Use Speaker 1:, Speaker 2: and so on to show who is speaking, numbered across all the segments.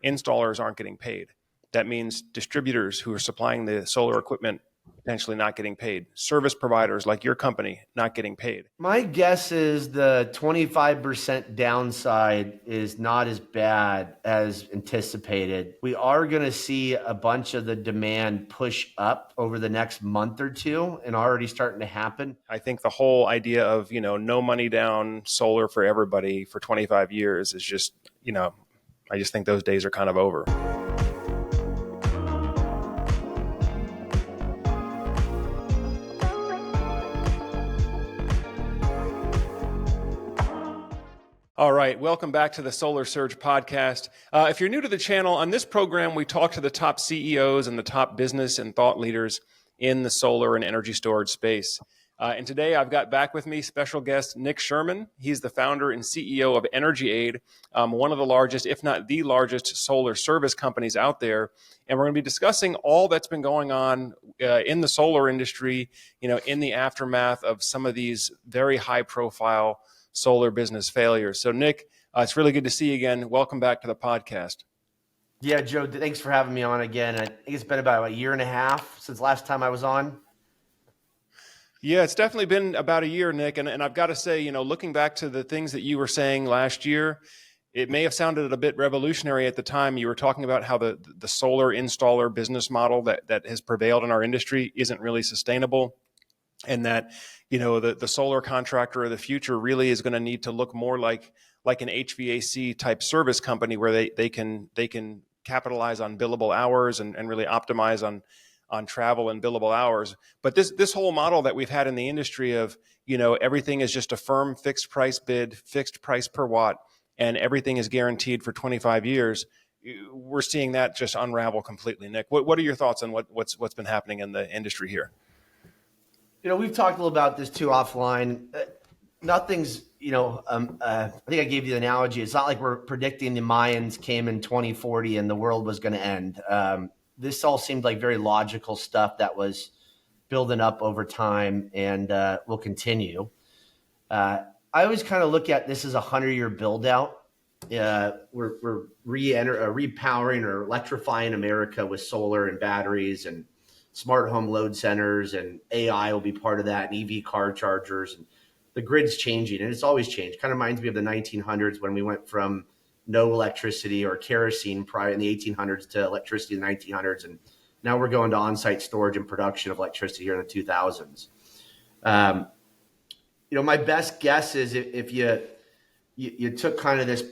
Speaker 1: installers aren't getting paid. That means distributors who are supplying the solar equipment potentially not getting paid. Service providers like your company not getting paid.
Speaker 2: My guess is the 25% downside is not as bad as anticipated. We are going to see a bunch of the demand push up over the next month or two, and already starting to happen.
Speaker 1: I think the whole idea of, no money down solar for everybody for 25 years is just, I just think those days are kind of over. All right, welcome back to the Solar Surge podcast. If you're new to the channel, on this program, we talk to the top CEOs and the top business and thought leaders in the solar and energy storage space. And today I've got back with me special guest Nick Sherman. He's the founder and CEO of Energy Aid, one of the largest, if not the largest, solar service companies out there. And we're going to be discussing all that's been going on in the solar industry, in the aftermath of some of these very high-profile solar business failures. So Nick, it's really good to see you again. Welcome back to the podcast.
Speaker 2: Yeah, Joe, thanks for having me on again. I think it's been about a year and a half since last time I was on.
Speaker 1: Yeah, it's definitely been about a year, Nick. And I've got to say, looking back to the things that you were saying last year, it may have sounded a bit revolutionary at the time. You were talking about how the solar installer business model that has prevailed in our industry isn't really sustainable. And that, the solar contractor of the future really is going to need to look more like an HVAC type service company where they can capitalize on billable hours and really optimize on travel and billable hours. But this whole model that we've had in the industry of, everything is just a firm fixed price bid, fixed price per watt, and everything is guaranteed for 25 years. We're seeing that just unravel completely. Nick, what are your thoughts on what's been happening in the industry here?
Speaker 2: We've talked a little about this too offline. Nothing's, I think I gave you the analogy. It's not like we're predicting the Mayans came in 2040 and the world was going to end. This all seemed like very logical stuff that was building up over time and will continue. I always kind of look at this as a 100-year build out. We're repowering or electrifying America with solar and batteries and smart home load centers, and AI will be part of that, and EV car chargers. And the grid's changing, and it's always changed. Kind of reminds me of the 1900s when we went from no electricity or kerosene prior in the 1800s to electricity in the 1900s. And now we're going to on-site storage and production of electricity here in the 2000s. My best guess is if you took kind of this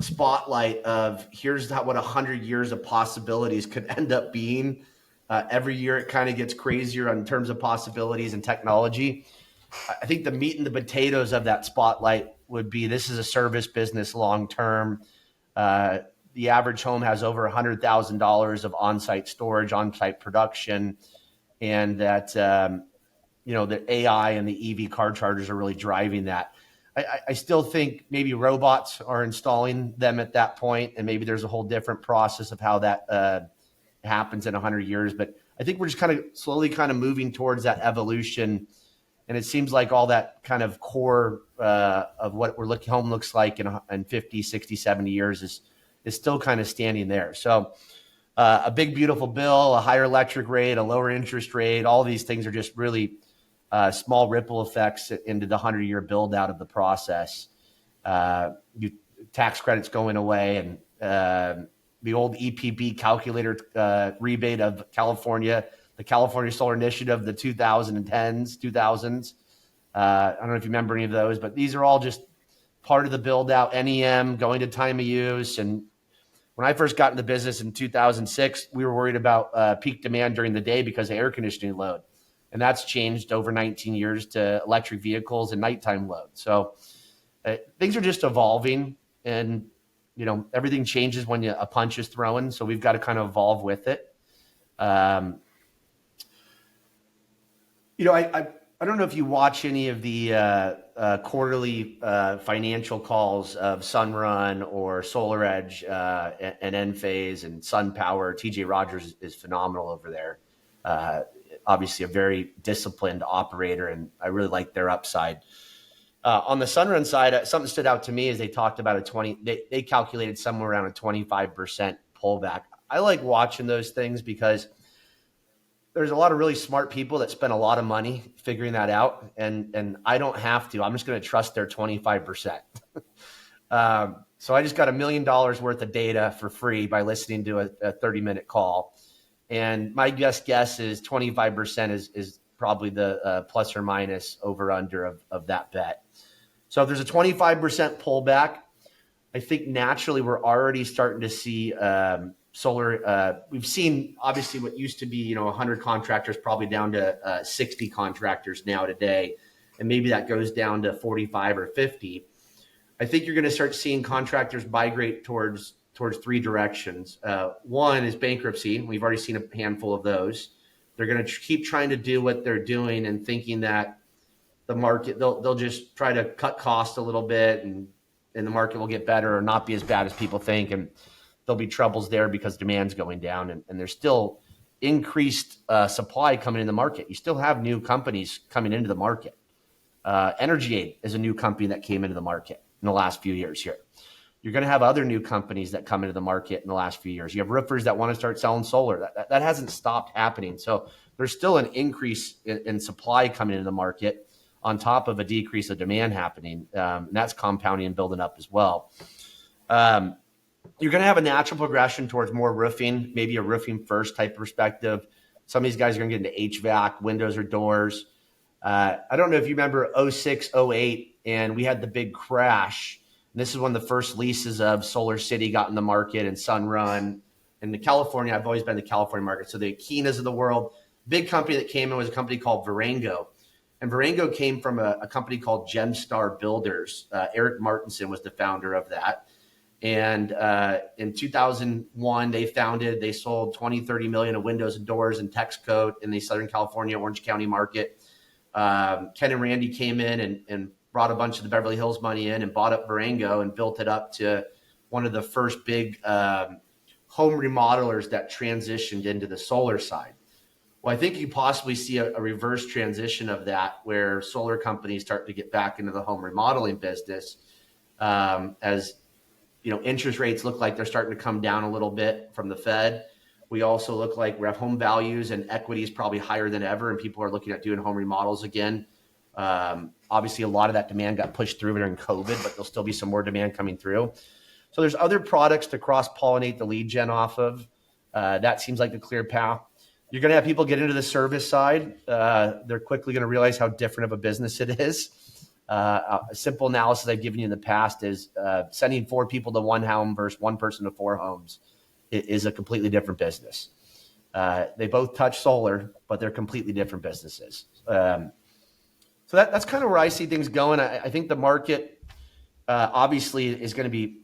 Speaker 2: spotlight of here's what 100 years of possibilities could end up being. Every year it kind of gets crazier in terms of possibilities and technology. I think the meat and the potatoes of that spotlight would be this is a service business long term. The average home has over $100,000 of on-site storage, on-site production, and that the AI and the EV car chargers are really driving that. I still think maybe robots are installing them at that point, and maybe there's a whole different process of how that happens in 100 years. But I think we're just kind of slowly kind of moving towards that evolution. And it seems like all that kind of core of what home looks like in 50, 60, 70 years is still kind of standing there. So a big, beautiful bill, a higher electric rate, a lower interest rate, all these things are just really small ripple effects into the 100-year build out of the process. Tax credits going away, and the old EPB calculator rebate of California, the California Solar Initiative, the 2010s, 2000s. I don't know if you remember any of those, but these are all just part of the build out, NEM, going to time of use. And when I first got into business in 2006, we were worried about peak demand during the day because of air conditioning load. And that's changed over 19 years to electric vehicles and nighttime load. So things are just evolving, and everything changes when a punch is thrown. So we've got to kind of evolve with it. I don't know if you watch any of the quarterly financial calls of Sunrun or SolarEdge and Enphase and SunPower. TJ Rogers is phenomenal over there. Obviously a very disciplined operator, and I really like their upside. On the Sunrun side, something stood out to me is they talked about they calculated somewhere around a 25% pullback. I like watching those things because there's a lot of really smart people that spend a lot of money figuring that out. And I don't have to. I'm just going to trust their 25%. So I just got $1 million worth of data for free by listening to a 30-minute call. And my guess is 25% is probably the plus or minus over under of that bet. So if there's a 25% pullback, I think naturally we're already starting to see solar. We've seen obviously what used to be 100 contractors probably down to 60 contractors now today, and maybe that goes down to 45 or 50. I think you're going to start seeing contractors migrate towards three directions. One is bankruptcy. We've already seen a handful of those. They're going to keep trying to do what they're doing and thinking that the market, they'll just try to cut costs a little bit and the market will get better or not be as bad as people think. And there'll be troubles there because demand's going down and there's still increased supply coming in the market. You still have new companies coming into the market. Energy Aid is a new company that came into the market in the last few years here. You're going to have other new companies that come into the market in the last few years. You have roofers that want to start selling solar. That hasn't stopped happening. So there's still an increase in supply coming into the market on top of a decrease of demand happening. And that's compounding and building up as well. You're going to have a natural progression towards more roofing, maybe a roofing first type perspective. Some of these guys are going to get into HVAC, windows or doors. I don't know if you remember 06, 08, and we had the big crash. And this is when the first leases of Solar City got in the market and Sunrun. And the California, I've always been in the California market. So the Akinas of the world, big company that came in was a company called Varango. And Varango came from a company called Gemstar Builders. Eric Martinson was the founder of that. And in 2001, they sold 20, 30 million of windows and doors and Texcoat in the Southern California, Orange County market. Ken and Randy came in and brought a bunch of the Beverly Hills money in and bought up Varango and built it up to one of the first big home remodelers that transitioned into the solar side. Well, I think you possibly see a reverse transition of that where solar companies start to get back into the home remodeling business as interest rates look like they're starting to come down a little bit from the Fed. We also look like we have home values and equity is probably higher than ever, and people are looking at doing home remodels again. Obviously, a lot of that demand got pushed through during COVID, but there'll still be some more demand coming through. So there's other products to cross-pollinate the lead gen off of. That seems like a clear path. You're going to have people get into the service side. They're quickly going to realize how different of a business it is. A simple analysis I've given you in the past is sending 4 people to one home versus one person to 4 homes is a completely different business. They both touch solar, but they're completely different businesses. So that's kind of where I see things going. I think the market obviously is going to be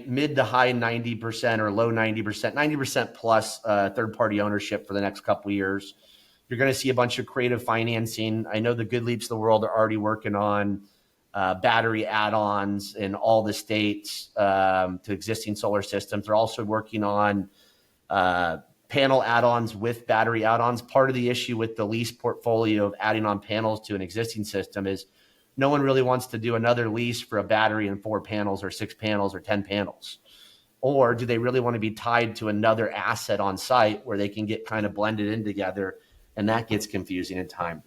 Speaker 2: mid to high 90% or low 90% plus third-party ownership for the next couple of years. You're going to see a bunch of creative financing. I know the Good Leaps of the world are already working on battery add-ons in all the states to existing solar systems. They're also working on panel add-ons with battery add-ons. Part of the issue with the lease portfolio of adding on panels to an existing system is no one really wants to do another lease for a battery and 4 panels or 6 panels or 10 panels. Or do they really want to be tied to another asset on site where they can get kind of blended in together? And that gets confusing in time.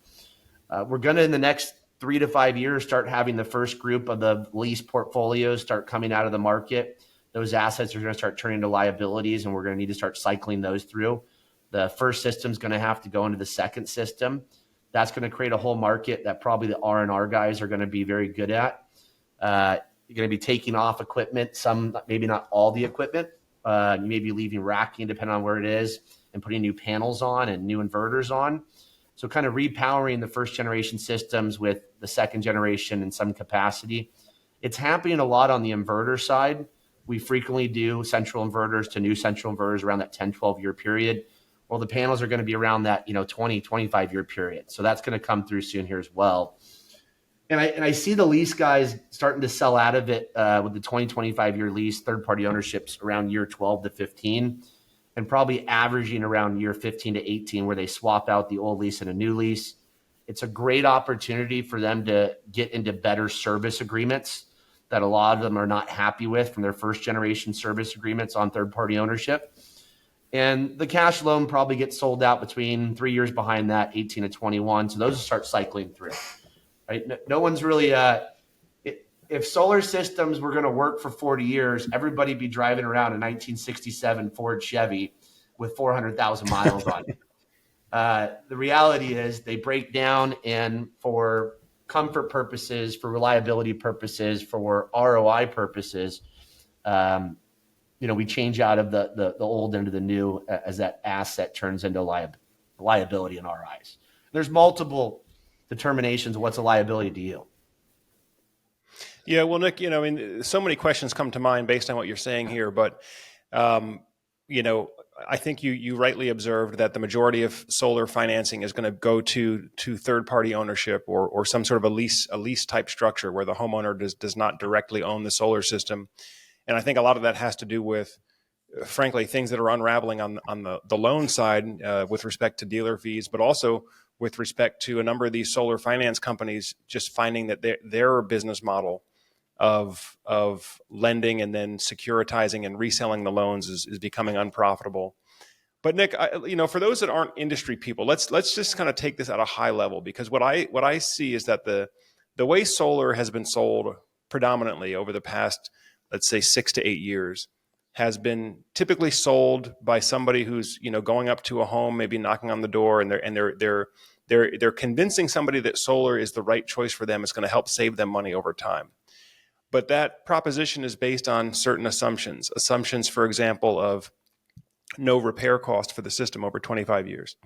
Speaker 2: We're going to, in the next 3 to 5 years, start having the first group of the lease portfolios start coming out of the market. Those assets are going to start turning to liabilities, and we're going to need to start cycling those through. The first system is going to have to go into the second system. That's going to create a whole market that probably the R&R guys are going to be very good at. You're going to be taking off equipment, some, maybe not all the equipment. You may be leaving racking depending on where it is and putting new panels on and new inverters on. So kind of repowering the first generation systems with the second generation in some capacity. It's happening a lot on the inverter side. We frequently do central inverters to new central inverters around that 10, 12 year period. Well, the panels are going to be around that 20, 25 year period. So that's going to come through soon here as well. And I see the lease guys starting to sell out of it with the 20, 25 year lease, third party ownerships around year 12 to 15, and probably averaging around year 15 to 18 where they swap out the old lease and a new lease. It's a great opportunity for them to get into better service agreements that a lot of them are not happy with from their first generation service agreements on third party ownership. And the cash loan probably gets sold out between 3 years behind that, 18 to 21. So those start cycling through, right? No one's really, if solar systems were going to work for 40 years, everybody'd be driving around a 1967 Ford Chevy with 400,000 miles on it. The reality is they break down, and for comfort purposes, for reliability purposes, for ROI purposes, we change out of the old into the new as that asset turns into liability in our eyes. There's multiple determinations of what's a liability to you.
Speaker 1: Yeah, well, Nick, so many questions come to mind based on what you're saying here, but I think you rightly observed that the majority of solar financing is going to go to third-party ownership or some sort of a lease type structure where the homeowner does not directly own the solar system. And I think a lot of that has to do with, frankly, things that are unraveling on the loan side with respect to dealer fees, but also with respect to a number of these solar finance companies just finding that their business model of lending and then securitizing and reselling the loans is becoming unprofitable. But Nick, for those that aren't industry people, let's just kind of take this at a high level, because what I see is that the way solar has been sold predominantly over the past, let's say, 6 to 8 years, has been typically sold by somebody who's going up to a home, maybe knocking on the door, and they're convincing somebody that solar is the right choice for them. It's going to help save them money over time. But that proposition is based on certain assumptions. Assumptions, for example, of no repair cost for the system over 25 years.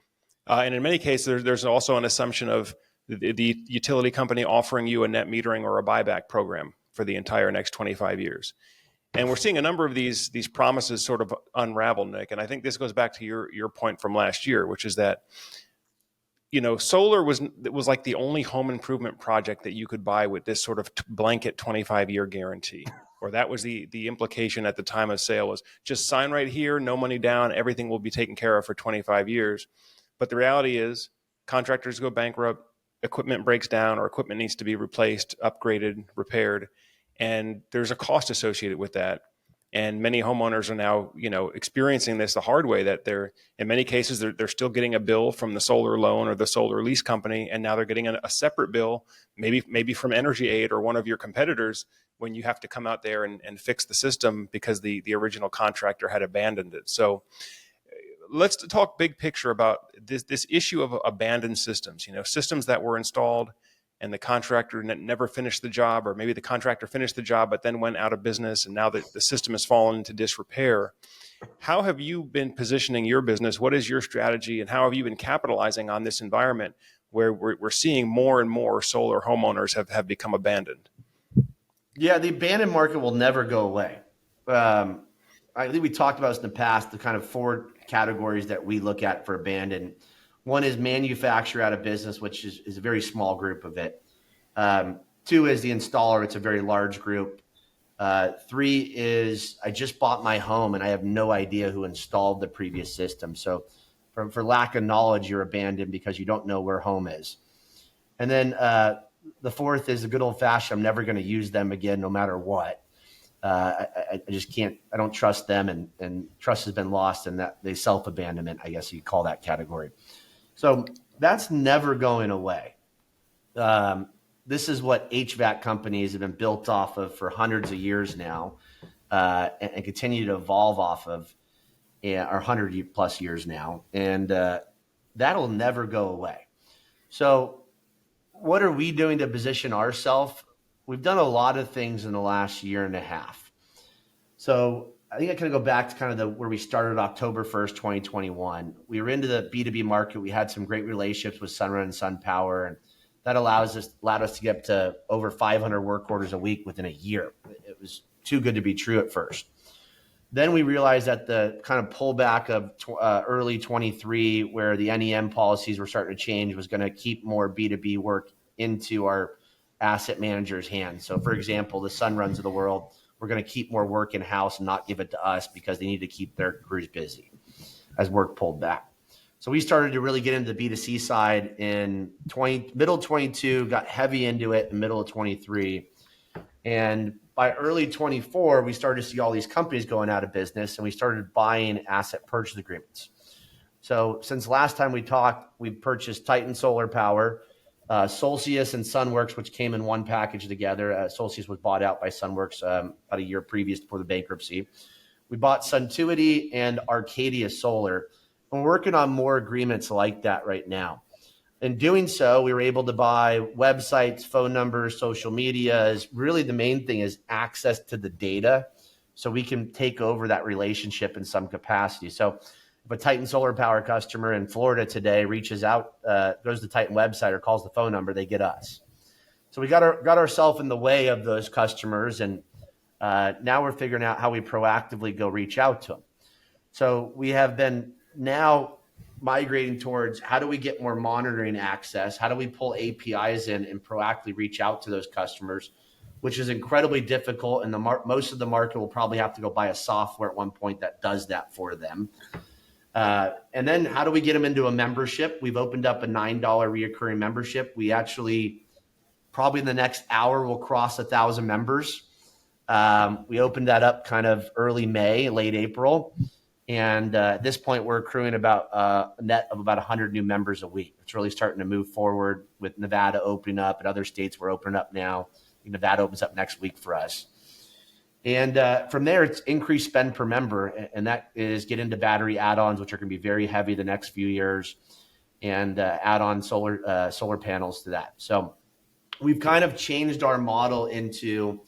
Speaker 1: And in many cases, there's also an assumption of the utility company offering you a net metering or a buyback program for the entire next 25 years. And we're seeing a number of these promises sort of unravel, Nick. And I think this goes back to your point from last year, which is that solar was like the only home improvement project that you could buy with this sort of blanket 25-year guarantee. Or that was the implication at the time of sale, was just sign right here, no money down, everything will be taken care of for 25 years. But the reality is contractors go bankrupt, equipment breaks down, or equipment needs to be replaced, upgraded, repaired, and there's a cost associated with that. And many homeowners are now, experiencing this the hard way, that in many cases, they're still getting a bill from the solar loan or the solar lease company. And now they're getting a separate bill, maybe from Energy Aid or one of your competitors, when you have to come out there and fix the system because the original contractor had abandoned it. So let's talk big picture about this issue of abandoned systems, systems that were installed and the contractor never finished the job, or maybe the contractor finished the job but then went out of business, and now the system has fallen into disrepair. How have you been positioning your business? What is your strategy, and how have you been capitalizing on this environment where we're seeing more and more solar homeowners have become abandoned?
Speaker 2: Yeah, the abandoned market will never go away. I think we talked about this in the past, the kind of 4 categories that we look at for abandoned. One is manufacturer out of business, which is a very small group of it. 2 is the installer. It's a very large group. 3 is I just bought my home and I have no idea who installed the previous system. So for lack of knowledge, you're abandoned because you don't know where home is. And then the 4th is the good old fashioned, I'm never going to use them again, no matter what. I just can't, I don't trust them, and trust has been lost, and that they self-abandonment, I guess you call that category. So that's never going away. This is what HVAC companies have been built off of for hundreds of years now, and continue to evolve off of, or 100 plus years now. And that'll never go away. So what are we doing to position ourselves? We've done a lot of things in the last year and a half. So I think I kind of go back to kind of where we started October 1st, 2021. We were into the B2B market. We had some great relationships with Sunrun and SunPower, and that allowed us to get up to over 500 work orders a week within a year. It was too good to be true at first. Then we realized that the kind of pullback of early 23, where the NEM policies were starting to change, was going to keep more B2B work into our asset managers' hands. So, for example, the Sunruns of the world, we're going to keep more work in-house and not give it to us because they need to keep their crews busy as work pulled back. So we started to really get into the B2C side in middle 22, got heavy into it in middle of 23. And by early 24, we started to see all these companies going out of business, and we started buying asset purchase agreements. So since last time we talked, we purchased Titan Solar Power, Solcius and Sunworks, which came in one package together. Solcius was bought out by Sunworks about a year previous before the bankruptcy. We bought Suntuity and Arcadia Solar. And we're working on more agreements like that right now. In doing so, we were able to buy websites, phone numbers, social media. Really the main thing is access to the data, so we can take over that relationship in some capacity. So if a Titan Solar Power customer in Florida today reaches out, goes to the Titan website or calls the phone number, they get us. So we got ourselves in the way of those customers, and now we're figuring out how we proactively go reach out to them. So we have been now migrating towards how do we get more monitoring access? How do we pull APIs in and proactively reach out to those customers, which is incredibly difficult. And most of the market will probably have to go buy a software at one point that does that for them. And then how do we get them into a membership? We've opened up a $9 reoccurring membership. We actually probably in the next hour will cross 1,000 members. We opened that up kind of early May, late April. And at this point, we're accruing about a net of about 100 new members a week. It's really starting to move forward with Nevada opening up and other states we're opening up now. Nevada opens up next week for us. And from there, it's increased spend per member. And that is get into battery add-ons, which are going to be very heavy the next few years, and add on solar panels to that. So we've kind of changed our model into,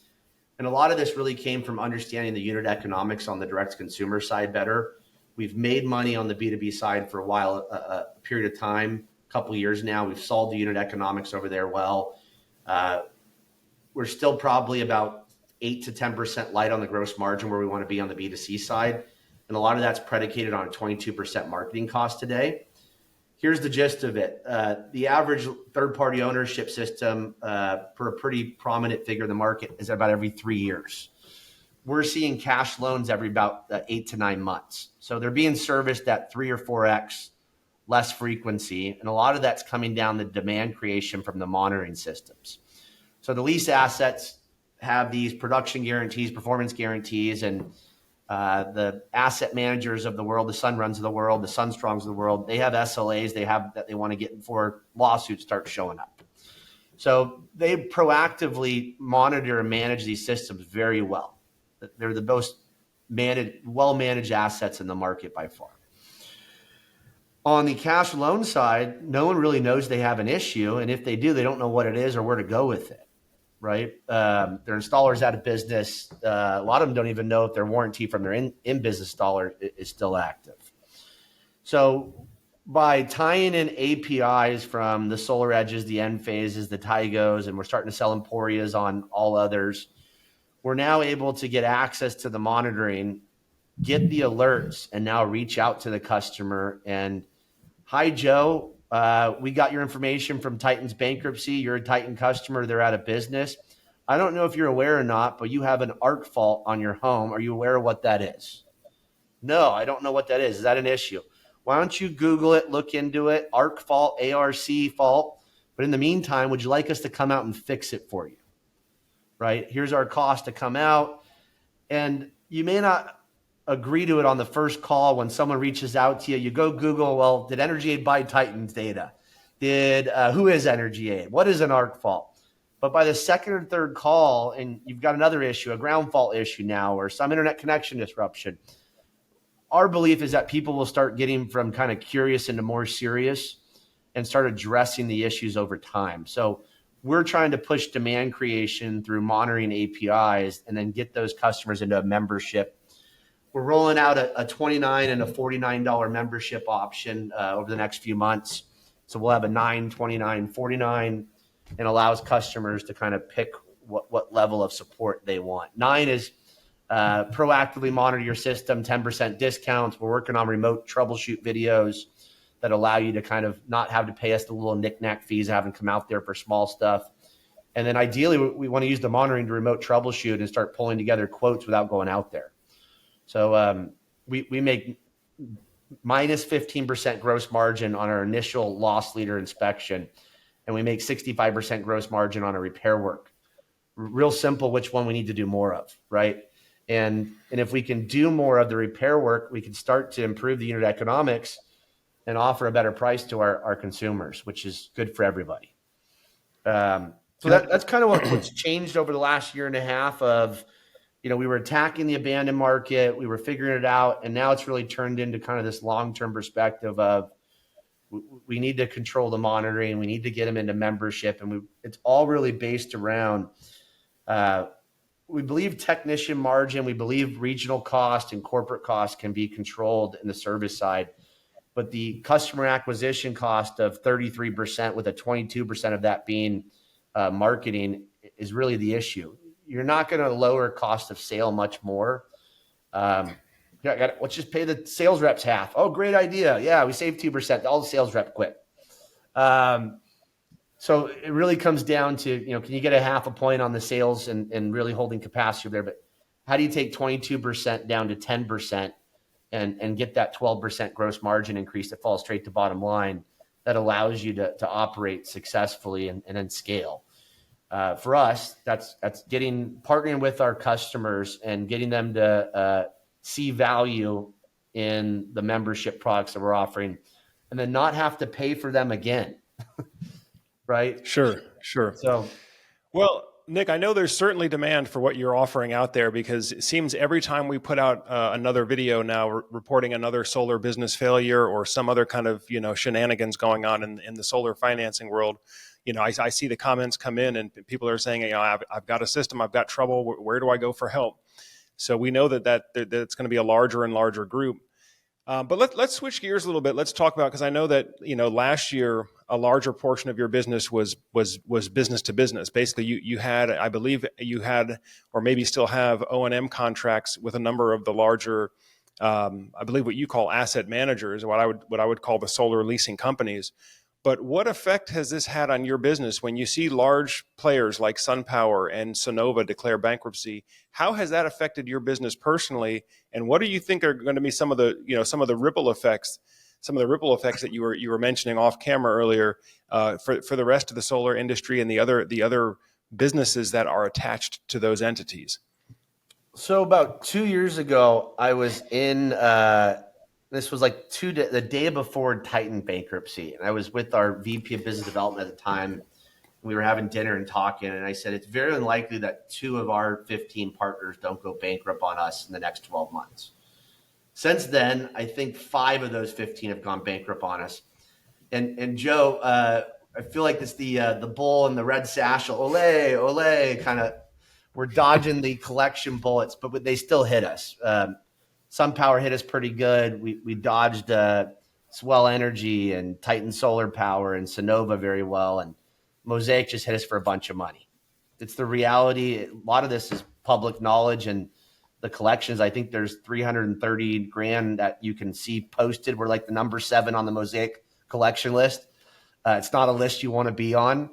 Speaker 2: and a lot of this really came from understanding the unit economics on the direct consumer side better. We've made money on the B2B side for a while, a period of time, a couple of years now. We've solved the unit economics over there well. We're still probably about 8 to 10% light on the gross margin where we want to be on the B2C side. And a lot of that's predicated on a 22% marketing cost today. Here's the gist of it. The average third-party ownership system for a pretty prominent figure in the market is about every 3 years. We're seeing cash loans every about 8 to 9 months. So they're being serviced at 3 or 4x less frequency. And a lot of that's coming down the demand creation from the monitoring systems. So the lease assets have these production guarantees, performance guarantees, and the asset managers of the world, the Sunruns of the world, the Sunstrongs of the world, they have SLAs that they want to get before lawsuits start showing up. So they proactively monitor and manage these systems very well. They're the most well-managed assets in the market by far. On the cash loan side, no one really knows they have an issue. And if they do, they don't know what it is or where to go with it. Right? Their installer's out of business. A lot of them don't even know if their warranty from their in-business installer is still active. So by tying in APIs from the Solar Edges, the Enphases, the Tigos, and we're starting to sell Emporias on all others, we're now able to get access to the monitoring, get the alerts, and now reach out to the customer. And hi, Joe. We got your information from Titan's bankruptcy. You're a Titan customer. They're out of business. I don't know if you're aware or not, but you have an arc fault on your home. Are you aware of what that is? No, I don't know what that is. Is that an issue? Why don't you Google it, look into it, arc fault, ARC fault. But in the meantime, would you like us to come out and fix it for you? Right? Here's our cost to come out. And you may not agree to it on the first call when someone reaches out to you. You go Google, well, did EnergyAid buy Titan's data? Who is EnergyAid? What is an arc fault? But by the second or third call, and you've got another issue, a ground fault issue now, or some internet connection disruption, our belief is that people will start getting from kind of curious into more serious and start addressing the issues over time. So we're trying to push demand creation through monitoring APIs and then get those customers into a membership. We're rolling out a $29 and a $49 membership option over the next few months. So we'll have a $9, $29, $49, and allows customers to kind of pick what level of support they want. 9 is proactively monitor your system, 10% discounts. We're working on remote troubleshoot videos that allow you to kind of not have to pay us the little knick-knack fees of having come out there for small stuff. And then ideally, we want to use the monitoring to remote troubleshoot and start pulling together quotes without going out there. So we make minus 15% gross margin on our initial loss leader inspection, and we make 65% gross margin on a repair work. Real simple, which one we need to do more of, right? And if we can do more of the repair work, we can start to improve the unit economics and offer a better price to our consumers, which is good for everybody. So that's kind of what's changed over the last year and a half of, we were attacking the abandoned market, we were figuring it out, and now it's really turned into kind of this long-term perspective of we need to control the monitoring, we need to get them into membership, and it's all really based around we believe technician margin, we believe regional cost and corporate cost can be controlled in the service side, but the customer acquisition cost of 33% with a 22% of that being marketing is really the issue. You're not going to lower cost of sale much more. Let's just pay the sales reps half. Oh, great idea. Yeah, we saved 2%. All the sales rep quit. So it really comes down to, can you get a half a point on the sales and really holding capacity there? But how do you take 22% down to 10% and get that 12% gross margin increase that falls straight to bottom line that allows you to operate successfully and then scale? For us, that's partnering with our customers and getting them to see value in the membership products that we're offering, and then not have to pay for them again. Right?
Speaker 1: Sure.
Speaker 2: So,
Speaker 1: well, Nick, I know there's certainly demand for what you're offering out there, because it seems every time we put out another video now reporting another solar business failure or some other kind of, shenanigans going on in the solar financing world, I see the comments come in and people are saying, I've got a system, I've got trouble. Where do I go for help? So we know that it's going to be a larger and larger group. But let's switch gears a little bit. Let's talk about, because I know that last year a larger portion of your business was business to business. Basically, you had, I believe you had, or maybe still have, O&M contracts with a number of the larger, I believe what you call asset managers, what I would call the solar leasing companies. But what effect has this had on your business when you see large players like SunPower and Sunnova declare bankruptcy? How has that affected your business personally? And what do you think are going to be some of the ripple effects, that you were mentioning off camera earlier, for the rest of the solar industry and the other businesses that are attached to those entities?
Speaker 2: So about 2 years ago, I was in. This was like the day before Titan bankruptcy. And I was with our VP of business development at the time. We were having dinner and talking. And I said, it's very unlikely that 2 of our 15 partners don't go bankrupt on us in the next 12 months. Since then, I think 5 of those 15 have gone bankrupt on us. And Joe, I feel like it's the bull in the red satchel, ole, ole, kind of, we're dodging the collection bullets, but they still hit us. SunPower hit us pretty good. We dodged Swell Energy and Titan Solar Power and Sunnova very well. And Mosaic just hit us for a bunch of money. It's the reality. A lot of this is public knowledge, and the collections, I think there's 330 grand that you can see posted. We're like the number 7 on the Mosaic collection list. It's not a list you want to be on.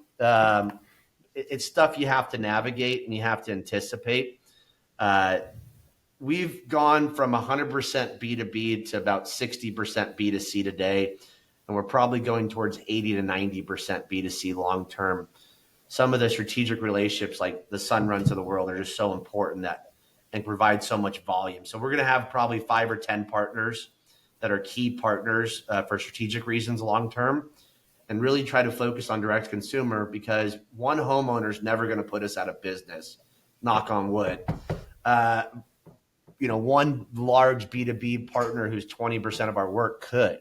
Speaker 2: It's stuff you have to navigate and you have to anticipate. We've gone from 100% B2B to about 60% B2C today, and we're probably going towards 80 to 90% B2C long term. Some of the strategic relationships like the Sunruns of the world are just so important and provide so much volume. So we're going to have probably 5 or 10 partners that are key partners for strategic reasons long term, and really try to focus on direct consumer, because one homeowner is never going to put us out of business, knock on wood. One large B2B partner who's 20% of our work could.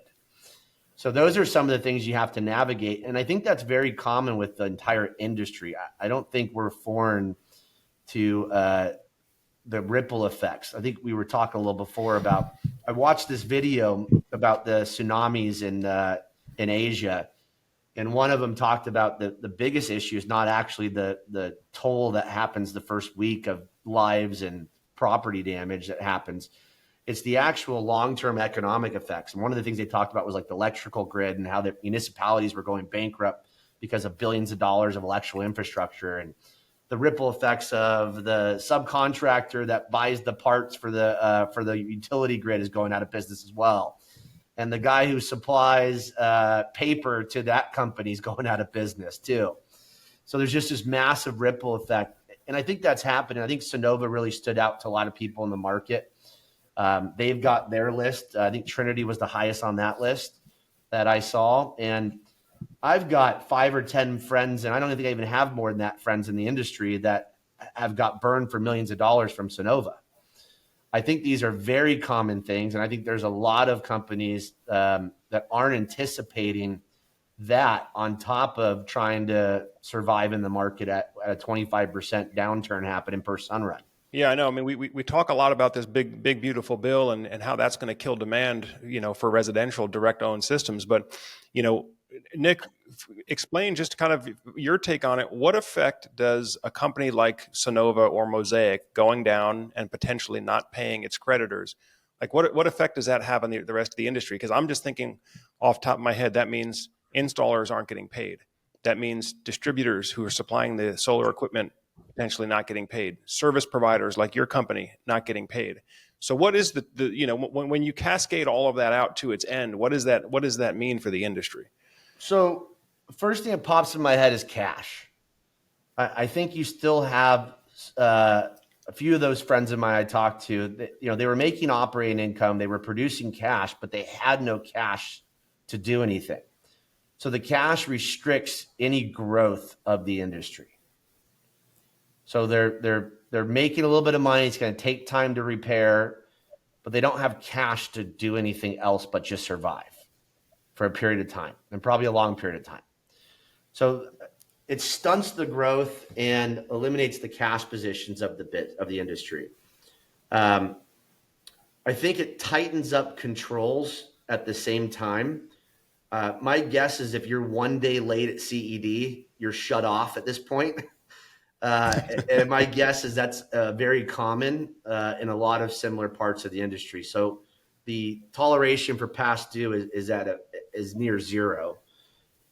Speaker 2: So those are some of the things you have to navigate. And I think that's very common with the entire industry. I don't think we're foreign to the ripple effects. I think we were talking a little before about, I watched this video about the tsunamis in Asia. And one of them talked about the biggest issue is not actually the toll that happens the first week of lives and property damage that happens. It's the actual long-term economic effects. And one of the things they talked about was like the electrical grid and how the municipalities were going bankrupt because of billions of dollars of electrical infrastructure, and the ripple effects of the subcontractor that buys the parts for the utility grid is going out of business as well. And the guy who supplies paper to that company is going out of business too. So there's just this massive ripple effect. And I think that's happening. I think Sonova really stood out to a lot of people in the market. They've got their list. I think Trinity was the highest on that list that I saw. And I've got 5 or 10 friends, and I don't think I even have more than that friends in the industry that have got burned for millions of dollars from Sonova. I think these are very common things. And I think there's a lot of companies that aren't anticipating that on top of trying to survive in the market at a 25% downturn happening per Sunrun.
Speaker 1: Yeah, I know. I mean, we talk a lot about this big, beautiful bill and how that's going to kill demand, for residential direct owned systems. But, Nick, explain just kind of your take on it. What effect does a company like Sonova or Mosaic going down and potentially not paying its creditors, like what effect does that have on the rest of the industry? Because I'm just thinking off the top of my head, that means installers aren't getting paid. That means distributors who are supplying the solar equipment potentially not getting paid. Service providers like your company not getting paid. So what is when you cascade all of that out to its end, what does that mean for the industry?
Speaker 2: So first thing that pops in my head is cash. I think you still have a few of those friends of mine I talked to that, they were making operating income, they were producing cash, but they had no cash to do anything. So the cash restricts any growth of the industry. So they're making a little bit of money. It's going to take time to repair, but they don't have cash to do anything else but just survive for a period of time, and probably a long period of time. So it stunts the growth and eliminates the cash positions of the industry. I think it tightens up controls at the same time. My guess is if you're one day late at CED, you're shut off at this point. And my guess is that's very common in a lot of similar parts of the industry. So the toleration for past due is near zero,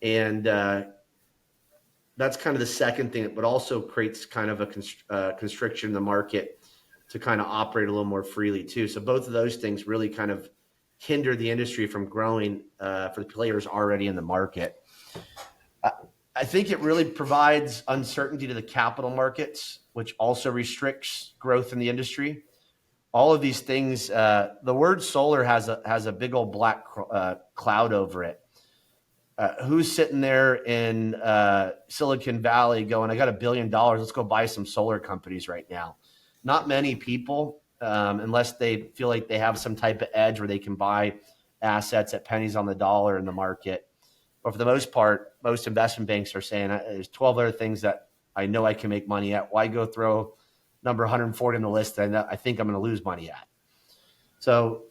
Speaker 2: and that's kind of the second thing. But also creates kind of a constriction in the market to kind of operate a little more freely too. So both of those things really kind of hinder the industry from growing for the players already in the market. I think it really provides uncertainty to the capital markets, which also restricts growth in the industry. All of these things, the word solar has a big old black cloud over it. Who's sitting there in Silicon Valley going, I got $1 billion, let's go buy some solar companies right now? Not many people, unless they feel like they have some type of edge where they can buy assets at pennies on the dollar in the market. But for the most part, most investment banks are saying there's 12 other things that I know I can make money at. Why go throw number 140 on the list that I think I'm going to lose money at? So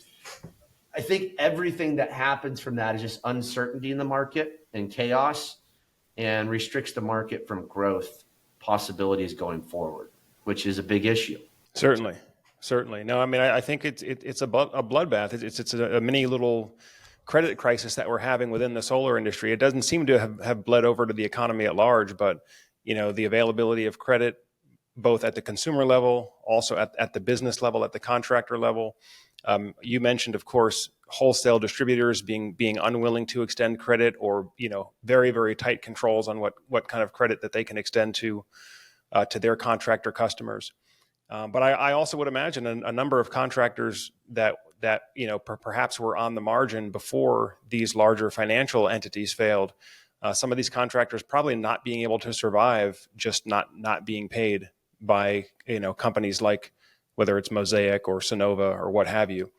Speaker 2: I think everything that happens from that is just uncertainty in the market and chaos, and restricts the market from growth possibilities going forward, which is a big issue.
Speaker 1: Certainly. No, I mean, I think it's a bloodbath. It's a mini little credit crisis that we're having within the solar industry. It doesn't seem to have bled over to the economy at large, but the availability of credit, both at the consumer level, also at the business level, at the contractor level. You mentioned, of course, wholesale distributors being unwilling to extend credit, or very, very tight controls on what kind of credit that they can extend to their contractor customers. But I also would imagine a number of contractors that perhaps were on the margin before these larger financial entities failed. Some of these contractors probably not being able to survive, just not being paid by companies like, whether it's Mosaic or Sonova or what have you,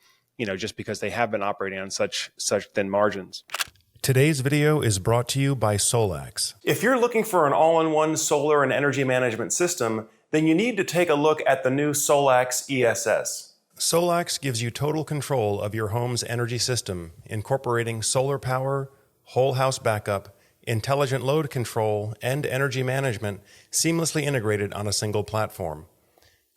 Speaker 1: just because they have been operating on such thin margins.
Speaker 3: Today's video is brought to you by Solax.
Speaker 1: If you're looking for an all-in-one solar and energy management system, then you need to take a look at the new Solax ESS.
Speaker 3: Solax gives you total control of your home's energy system, incorporating solar power, whole house backup, intelligent load control, and energy management seamlessly integrated on a single platform.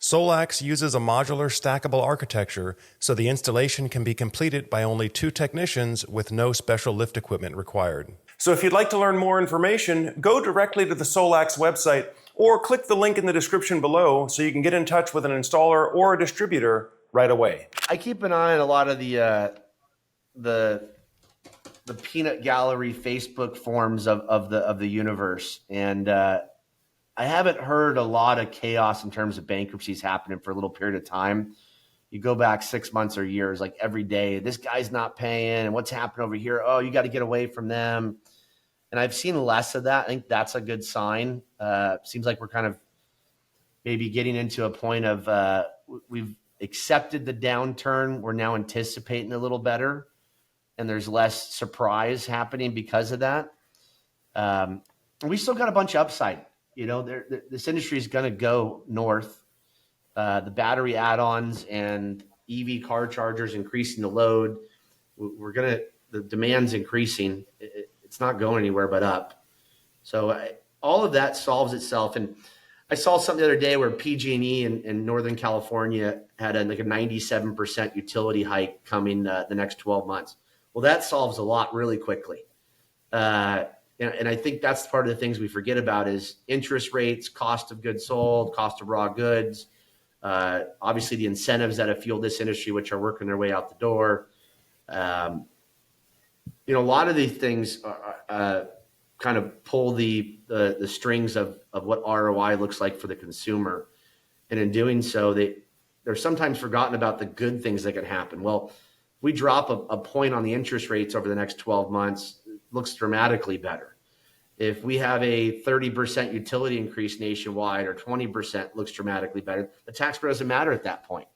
Speaker 3: Solax uses a modular stackable architecture so the installation can be completed by only 2 technicians with no special lift equipment required.
Speaker 1: So if you'd like to learn more information, go directly to the Solax website or click the link in the description below so you can get in touch with an installer or a distributor right away.
Speaker 2: I keep an eye on a lot of the the peanut gallery Facebook forums of the universe, and I haven't heard a lot of chaos in terms of bankruptcies happening for a little period of time. You go back 6 months or years, like every day, this guy's not paying, and what's happened over here? Oh, you got to get away from them. And I've seen less of that. I think that's a good sign. Seems like we're kind of maybe getting into a point of we've accepted the downturn. We're now anticipating a little better, and there's less surprise happening because of that. And we still got a bunch of upside. You know, this industry is going to go north. The battery add-ons and EV car chargers increasing the load. The demand's increasing. It's not going anywhere but up. So all of that solves itself. And I saw something the other day where PG&E in Northern California had like a 97% utility hike coming the next 12 months. Well, that solves a lot really quickly. And I think that's part of the things we forget about is interest rates, cost of goods sold, cost of raw goods, obviously the incentives that have fueled this industry, which are working their way out the door. A lot of these things kind of pull the strings of what ROI looks like for the consumer. And in doing so, they're sometimes forgotten about the good things that could happen. Well, if we drop a point on the interest rates over the next 12 months, it looks dramatically better. If we have a 30% utility increase nationwide or 20% looks dramatically better, the tax bill doesn't matter at that point.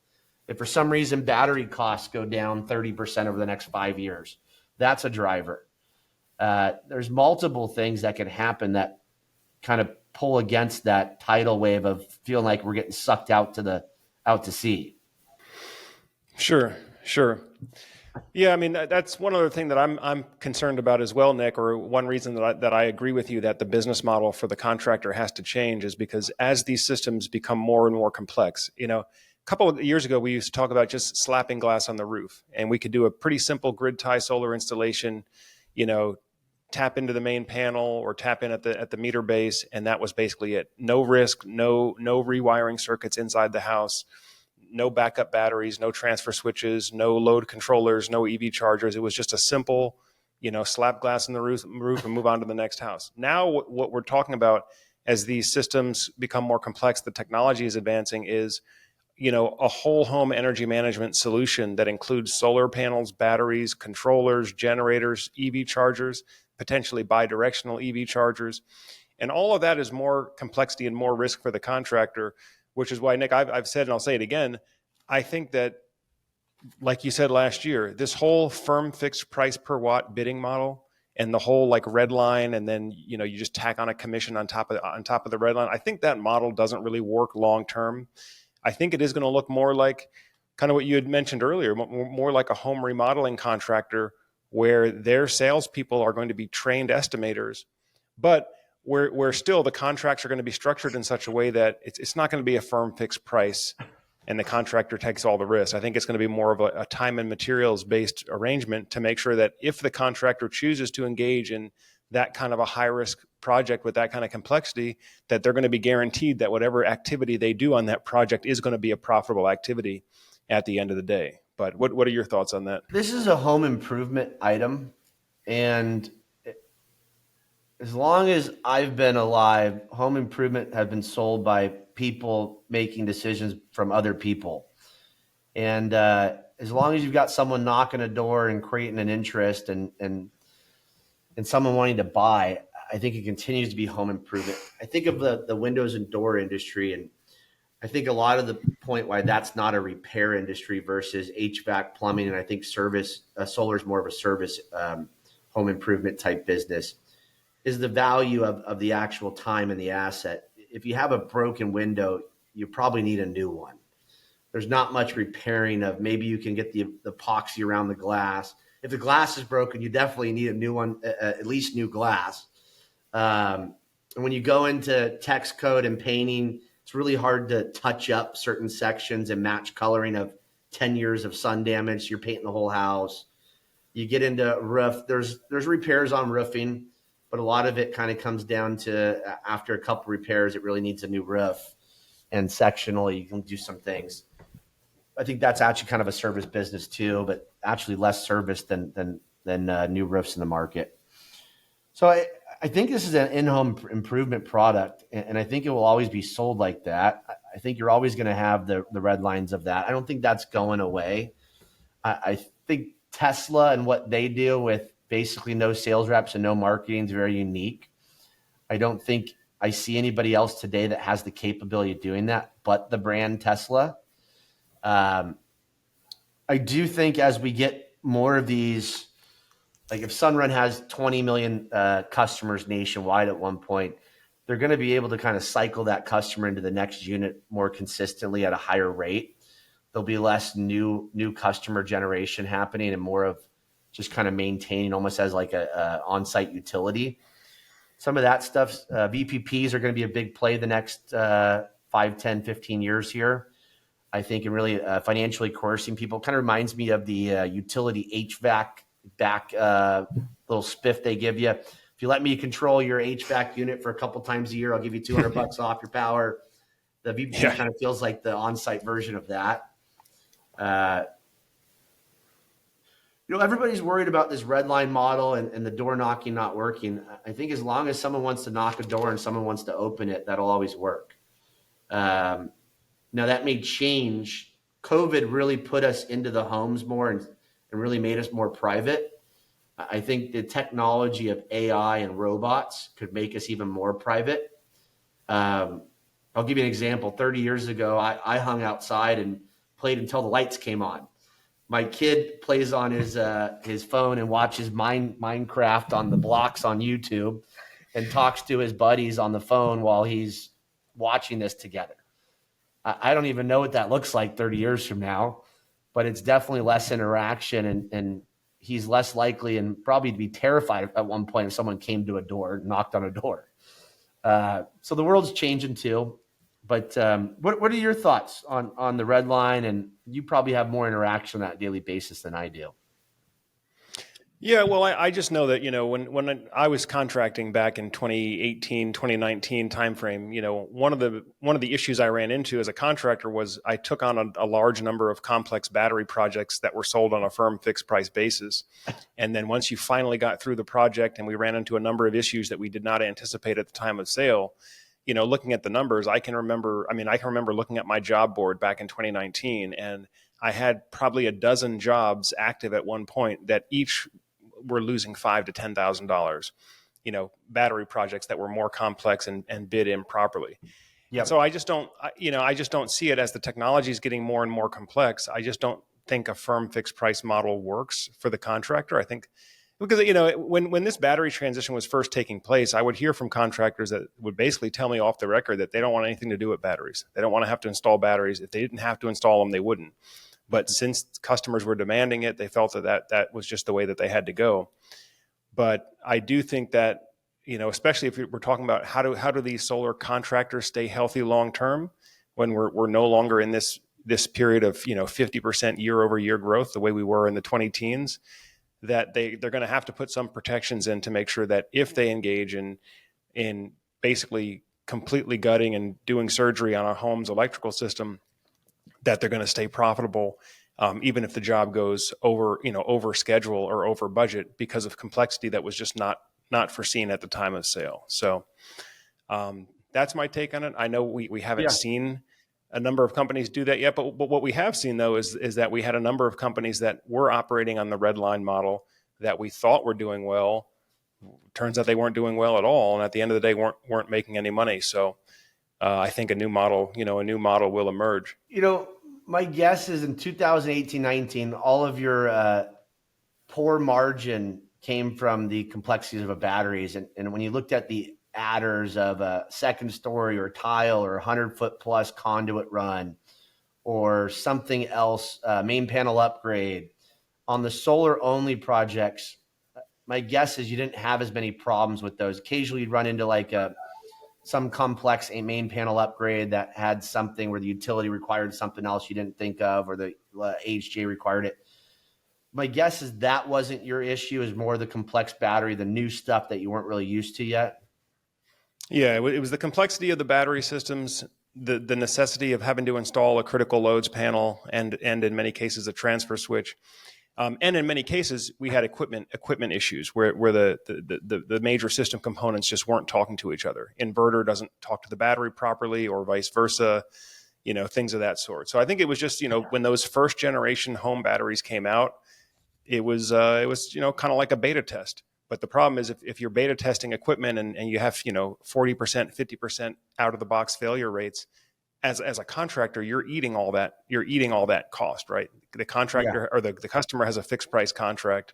Speaker 2: If for some reason battery costs go down 30% over the next 5 years, that's a driver. There's multiple things that can happen that kind of pull against that tidal wave of feeling like we're getting sucked out to sea.
Speaker 1: Sure. Yeah, I mean that's one other thing that I'm concerned about as well, Nick. Or one reason that I agree with you that the business model for the contractor has to change is because as these systems become more and more complex, a couple of years ago we used to talk about just slapping glass on the roof, and we could do a pretty simple grid tie solar installation, tap into the main panel or tap in at the meter base, and that was basically it. No risk, no rewiring circuits inside the house. No backup batteries, no transfer switches, no load controllers, no EV chargers. It was just a simple, slap glass in the roof and move on to the next house. Now, what we're talking about as these systems become more complex, the technology is advancing, is, a whole home energy management solution that includes solar panels, batteries, controllers, generators, EV chargers, potentially bidirectional EV chargers. And all of that is more complexity and more risk for the contractor, which is why, Nick, I've said, and I'll say it again, I think that, like you said last year, this whole firm fixed price per watt bidding model and the whole like red line, and then you just tack on a commission on top of the red line. I think that model doesn't really work long term. I think it is going to look more like kind of what you had mentioned earlier, more like a home remodeling contractor where their salespeople are going to be trained estimators, but where still the contracts are going to be structured in such a way that it's not going to be a firm fixed price and the contractor takes all the risks. I think it's going to be more of a time and materials based arrangement to make sure that if the contractor chooses to engage in that kind of a high risk project with that kind of complexity, that they're going to be guaranteed that whatever activity they do on that project is going to be a profitable activity at the end of the day. But what are your thoughts on that?
Speaker 2: This is a home improvement item, and as long as I've been alive, home improvement have been sold by people making decisions from other people. And as long as you've got someone knocking a door and creating an interest and someone wanting to buy, I think it continues to be home improvement. I think of the windows and door industry, and I think a lot of the point why that's not a repair industry versus HVAC, plumbing, and I think service, solar is more of a service home improvement type business, is the value of the actual time and the asset. If you have a broken window, you probably need a new one. There's not much repairing of, maybe you can get the epoxy around the glass. If the glass is broken, you definitely need a new one, at least new glass. And when you go into text code and painting, it's really hard to touch up certain sections and match coloring of 10 years of sun damage. You're painting the whole house. You get into roof. There's repairs on roofing, but a lot of it kind of comes down to after a couple repairs, it really needs a new roof. And sectionally, you can do some things. I think that's actually kind of a service business too, but actually less service than new roofs in the market. So I think this is an in-home improvement product, and I think it will always be sold like that. I think you're always going to have the red lines of that. I don't think that's going away. I think Tesla and what they do with basically no sales reps and no marketing is very unique. I don't think I see anybody else today that has the capability of doing that, but the brand Tesla. I do think as we get more of these, like if Sunrun has 20 million customers nationwide at one point, they're going to be able to kind of cycle that customer into the next unit more consistently at a higher rate. There'll be less new customer generation happening and more of just kind of maintaining almost as like a on-site utility. Some of that stuff, VPPs are going to be a big play the next 5, 10, 15 years here. I think, and really financially coercing people. Kind of reminds me of the utility HVAC back little spiff they give you. If you let me control your HVAC unit for a couple times a year, I'll give you $200 off your power. The VPP kind of feels like the on-site version of that. Everybody's worried about this red line model and the door knocking not working. I think as long as someone wants to knock a door and someone wants to open it, that'll always work. Now that may change. COVID really put us into the homes more and really made us more private. I think the technology of AI and robots could make us even more private. I'll give you an example. 30 years ago, I hung outside and played until the lights came on. My kid plays on his phone and watches Minecraft on the blocks on YouTube and talks to his buddies on the phone while he's watching this together. I don't even know what that looks like 30 years from now, but it's definitely less interaction and he's less likely and probably to be terrified at one point if someone came to a door, knocked on a door. So the world's changing too. But what are your thoughts on the red line? And you probably have more interaction on that daily basis than I do.
Speaker 1: Yeah, well, I just know that, when I was contracting back in 2018, 2019 timeframe, one of the issues I ran into as a contractor was I took on a large number of complex battery projects that were sold on a firm fixed price basis. And then once you finally got through the project and we ran into a number of issues that we did not anticipate at the time of sale, looking at the numbers, I can remember looking at my job board back in 2019, and I had probably a dozen jobs active at one point that each were losing $5,000 to $10,000, battery projects that were more complex and bid improperly. Yep. So I just don't see it as the technology is getting more and more complex. I just don't think a firm fixed price model works for the contractor. I think because, when this battery transition was first taking place, I would hear from contractors that would basically tell me off the record that they don't want anything to do with batteries. They don't want to have to install batteries. If they didn't have to install them, they wouldn't. But since customers were demanding it, they felt that was just the way that they had to go. But I do think that, especially if we're talking about how do these solar contractors stay healthy long term when we're no longer in this period of 50% year over year growth the way we were in the 2010s, that they're going to have to put some protections in to make sure that if they engage in basically completely gutting and doing surgery on a home's electrical system, that they're going to stay profitable, even if the job goes over schedule or over budget because of complexity that was just not foreseen at the time of sale. So that's my take on it. I know we haven't seen a number of companies do that yet, but what we have seen though is that we had a number of companies that were operating on the red line model that we thought were doing well. Turns out they weren't doing well at all, and at the end of the day weren't making any money. So I think a new model will emerge.
Speaker 2: My guess is in 2018-19, all of your poor margin came from the complexities of batteries. And when you looked at the adders of a second story or tile or 100-foot plus conduit run or something else, main panel upgrade, on the solar only projects, my guess is you didn't have as many problems with those. Occasionally you'd run into like some complex main panel upgrade that had something where the utility required something else you didn't think of, or the HJ required it. My guess is that wasn't your issue, is more the complex battery, the new stuff that you weren't really used to yet.
Speaker 1: Yeah, it was the complexity of the battery systems the necessity of having to install a critical loads panel and in many cases a transfer switch. And in many cases, we had equipment issues where the major system components just weren't talking to each other. Inverter doesn't talk to the battery properly, or vice versa, things of that sort. So I think it was just, when those first generation home batteries came out, it was kind of like a beta test. But the problem is if you're beta testing equipment and you have 40%, 50% out of the box failure rates, as a contractor, you're eating all that cost, right? The contractor or the customer has a fixed price contract.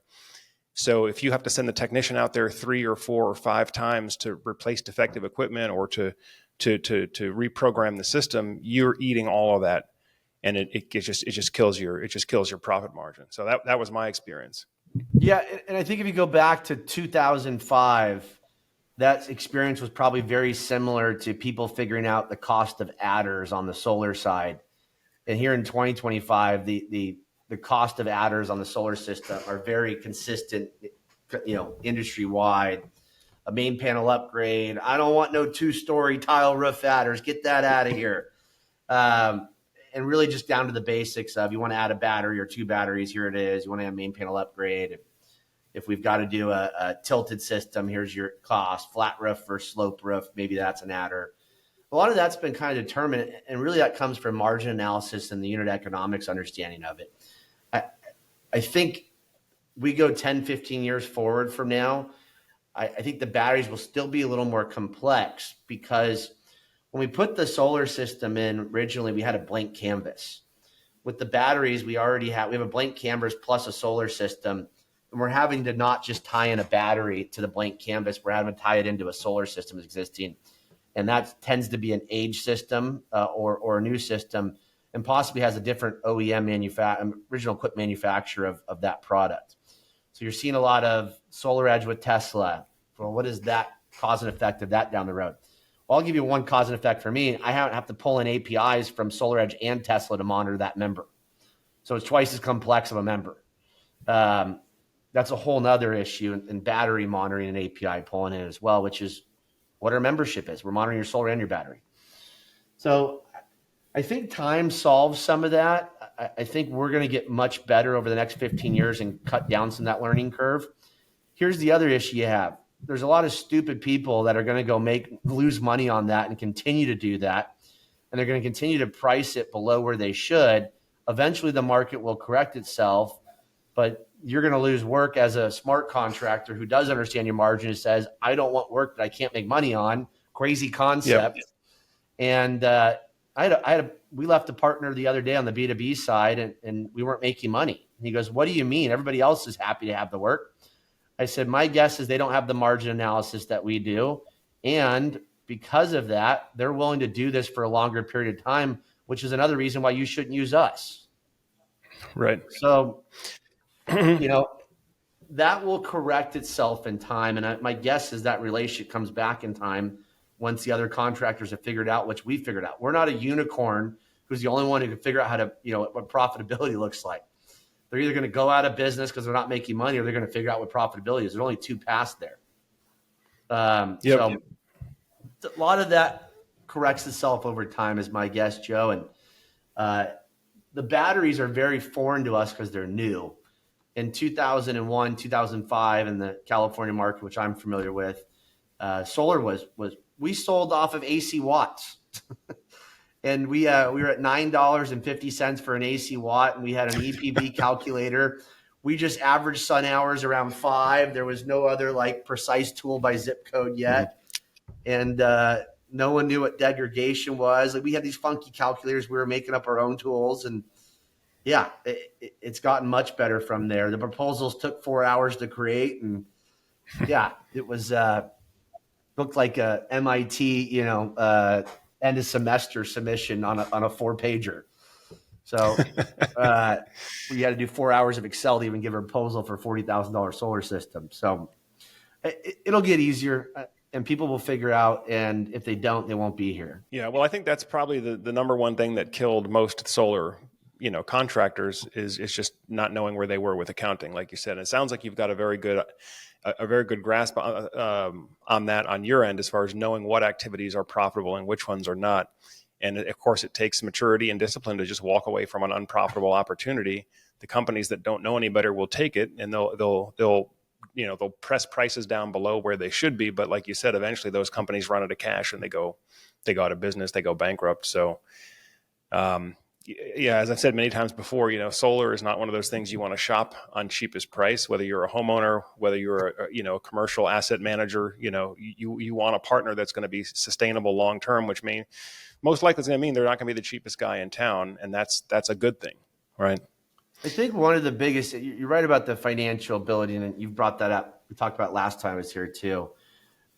Speaker 1: So if you have to send the technician out there 3 or 4 or 5 times to replace defective equipment or to reprogram the system, you're eating all of that, and it just kills your profit margin. So that was my experience.
Speaker 2: Yeah, and I think if you go back to 2005, that experience was probably very similar to people figuring out the cost of adders on the solar side. And here in 2025, the cost of adders on the solar system are very consistent, industry wide. A main panel upgrade. I don't want no 2-story tile roof adders. Get that out of here. And really just down to the basics of, you want to add a battery or 2 batteries, here it is. You want to have a main panel upgrade. If we've got to do a tilted system, here's your cost. Flat roof versus slope roof, maybe that's an adder. A lot of that's been kind of determined, and really that comes from margin analysis and the unit economics understanding of it. I think we go 10, 15 years forward from now, I think the batteries will still be a little more complex, because when we put the solar system in originally, we had a blank canvas. With the batteries, we have a blank canvas plus a solar system, and we're having to not just tie in a battery to the blank canvas, we're having to tie it into a solar system existing. And that tends to be an age system or a new system, and possibly has a different OEM original equipment manufacturer of that product. So you're seeing a lot of Solar Edge with Tesla. Well, what is that cause and effect of that down the road? Well, I'll give you one cause and effect for me. I have to pull in APIs from Solar Edge and Tesla to monitor that member. So it's twice as complex of a member. That's a whole nother issue in battery monitoring and API pulling in as well, which is what our membership is. We're monitoring your solar and your battery. So I think time solves some of that. I think we're going to get much better over the next 15 years and cut down some of that learning curve. Here's the other issue you have. There's a lot of stupid people that are going to go lose money on that and continue to do that. And they're going to continue to price it below where they should. Eventually the market will correct itself, but you're going to lose work as a smart contractor who does understand your margin and says, I don't want work that I can't make money on. Crazy concept. Yep. And we left a partner the other day on the B2B side, and we weren't making money. And he goes, what do you mean? Everybody else is happy to have the work. I said, my guess is they don't have the margin analysis that we do. And because of that, they're willing to do this for a longer period of time, which is another reason why you shouldn't use us.
Speaker 1: Right.
Speaker 2: So, that will correct itself in time. And my guess is that relationship comes back in time once the other contractors have figured out, which we figured out. We're not a unicorn who's the only one who can figure out how to, what profitability looks like. They're either going to go out of business because they're not making money, or they're going to figure out what profitability is. There's only 2 paths there. So a lot of that corrects itself over time is my guess, Joe. And the batteries are very foreign to us because they're new. In 2001, 2005 in the California market, which I'm familiar with, solar we sold off of AC watts. And we were at $9.50 for an AC watt, and we had an EPB calculator. We just averaged sun hours around 5. There was no other precise tool by zip code yet. And no one knew what degradation was. We had these funky calculators. We were making up our own tools. And yeah, it's gotten much better from there. The proposals took 4 hours to create. And yeah, it was looked like a MIT, end of semester submission on a 4-pager. So we had to do 4 hours of Excel to even give a proposal for $40,000 solar system. So it'll get easier, and people will figure out. And if they don't, they won't be here.
Speaker 1: Yeah. Well, I think that's probably the number one thing that killed most solar, contractors is just not knowing where they were with accounting. Like you said, and it sounds like you've got a very good grasp on that on your end, as far as knowing what activities are profitable and which ones are not. And of course, it takes maturity and discipline to just walk away from an unprofitable opportunity. The companies that don't know any better will take it, and they'll press prices down below where they should be. But like you said, eventually those companies run out of cash and they go out of business, they go bankrupt. So, yeah, as I've said many times before, solar is not one of those things you want to shop on cheapest price. Whether you're a homeowner, whether you're a commercial asset manager, you want a partner that's going to be sustainable long term, which means most likely is going to mean they're not going to be the cheapest guy in town, and that's a good thing, right?
Speaker 2: I think one of the biggest, you're right about the financial ability, and you've brought that up. We talked about last time I was here too.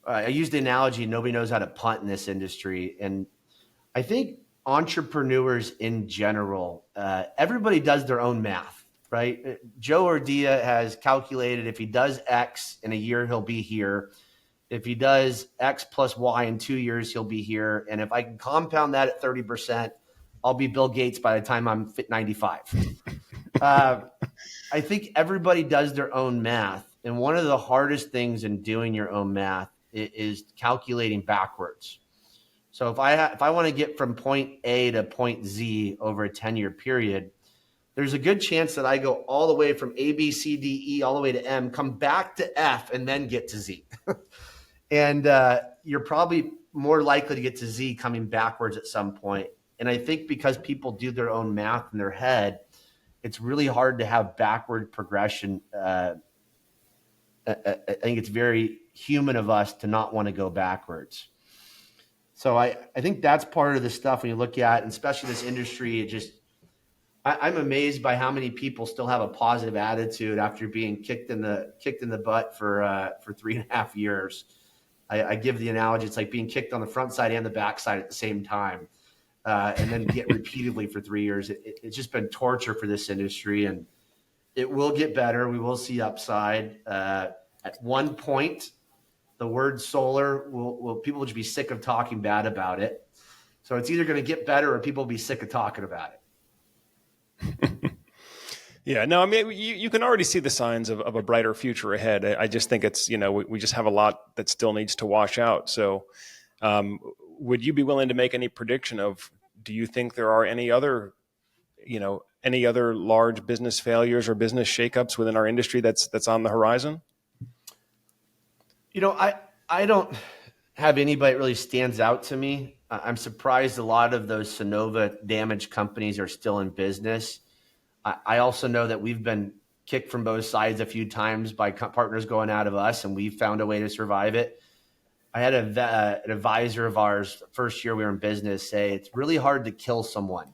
Speaker 2: I used the analogy, nobody knows how to punt in this industry. And I think entrepreneurs in general, everybody does their own math, right? Joe Ordia has calculated if he does X in a year, he'll be here. If he does X plus Y in 2 years, he'll be here. And if I can compound that at 30%, I'll be Bill Gates by the time I'm 95. I think everybody does their own math. And one of the hardest things in doing your own math is calculating backwards. So if I want to get from point A to point Z over a 10-year period, there's a good chance that I go all the way from A, B, C, D, E, all the way to M, come back to F, and then get to Z. And you're probably more likely to get to Z coming backwards at some point. And I think because people do their own math in their head, it's really hard to have backward progression. I think it's very human of us to not want to go backwards. So I think that's part of the stuff when you look at, and especially this industry, I'm amazed by how many people still have a positive attitude after being kicked in the butt for 3.5 years. I give the analogy, it's like being kicked on the front side and the back side at the same time. And then get repeatedly for 3 years. It's just been torture for this industry, and it will get better. We will see upside. At one point, the word solar people will just be sick of talking bad about it. So it's either going to get better or people will be sick of talking about it.
Speaker 1: Yeah, no, I mean, you can already see the signs of a brighter future ahead. I just think it's, we just have a lot that still needs to wash out. So, would you be willing to make any prediction of, do you think there are any other large business failures or business shakeups within our industry that's on the horizon?
Speaker 2: I don't have anybody that really stands out to me. I'm surprised a lot of those Sonova damaged companies are still in business. I also know that we've been kicked from both sides a few times by partners going out of us, and we've found a way to survive it. I had an advisor of ours, first year we were in business, say it's really hard to kill someone.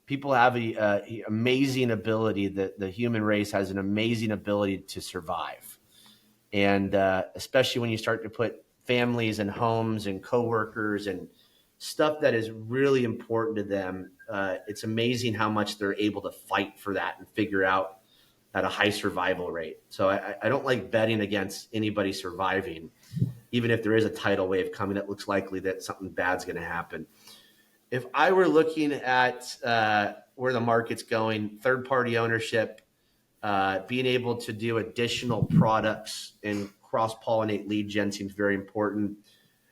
Speaker 2: People have an amazing ability, the human race has an amazing ability to survive. And especially when you start to put families and homes and coworkers and stuff that is really important to them, it's amazing how much they're able to fight for that and figure out at a high survival rate. So I don't like betting against anybody surviving, even if there is a tidal wave coming that looks likely that something bad's going to happen. If I were looking at where the market's going, third-party ownership, being able to do additional products and cross-pollinate lead gen seems very important.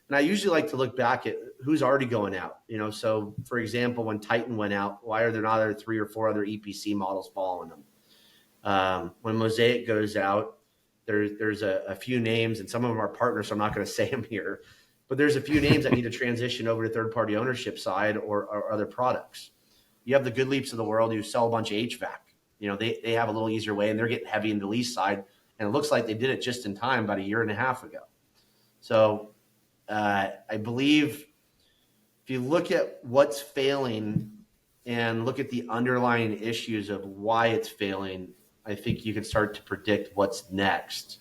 Speaker 2: And I usually like to look back at who's already going out. So for example, when Titan went out, why are there not other 3 or 4 other EPC models following them? When Mosaic goes out, there's a few names, and some of them are partners, so I'm not going to say them here, but there's a few names that need to transition over to third-party ownership side or other products. You have the Good Leaps of the world who sell a bunch of HVAC. They have a little easier way, and they're getting heavy in the lease side, and it looks like they did it just in time about 1.5 years ago. So I believe if you look at what's failing and look at the underlying issues of why it's failing, I think you can start to predict what's next.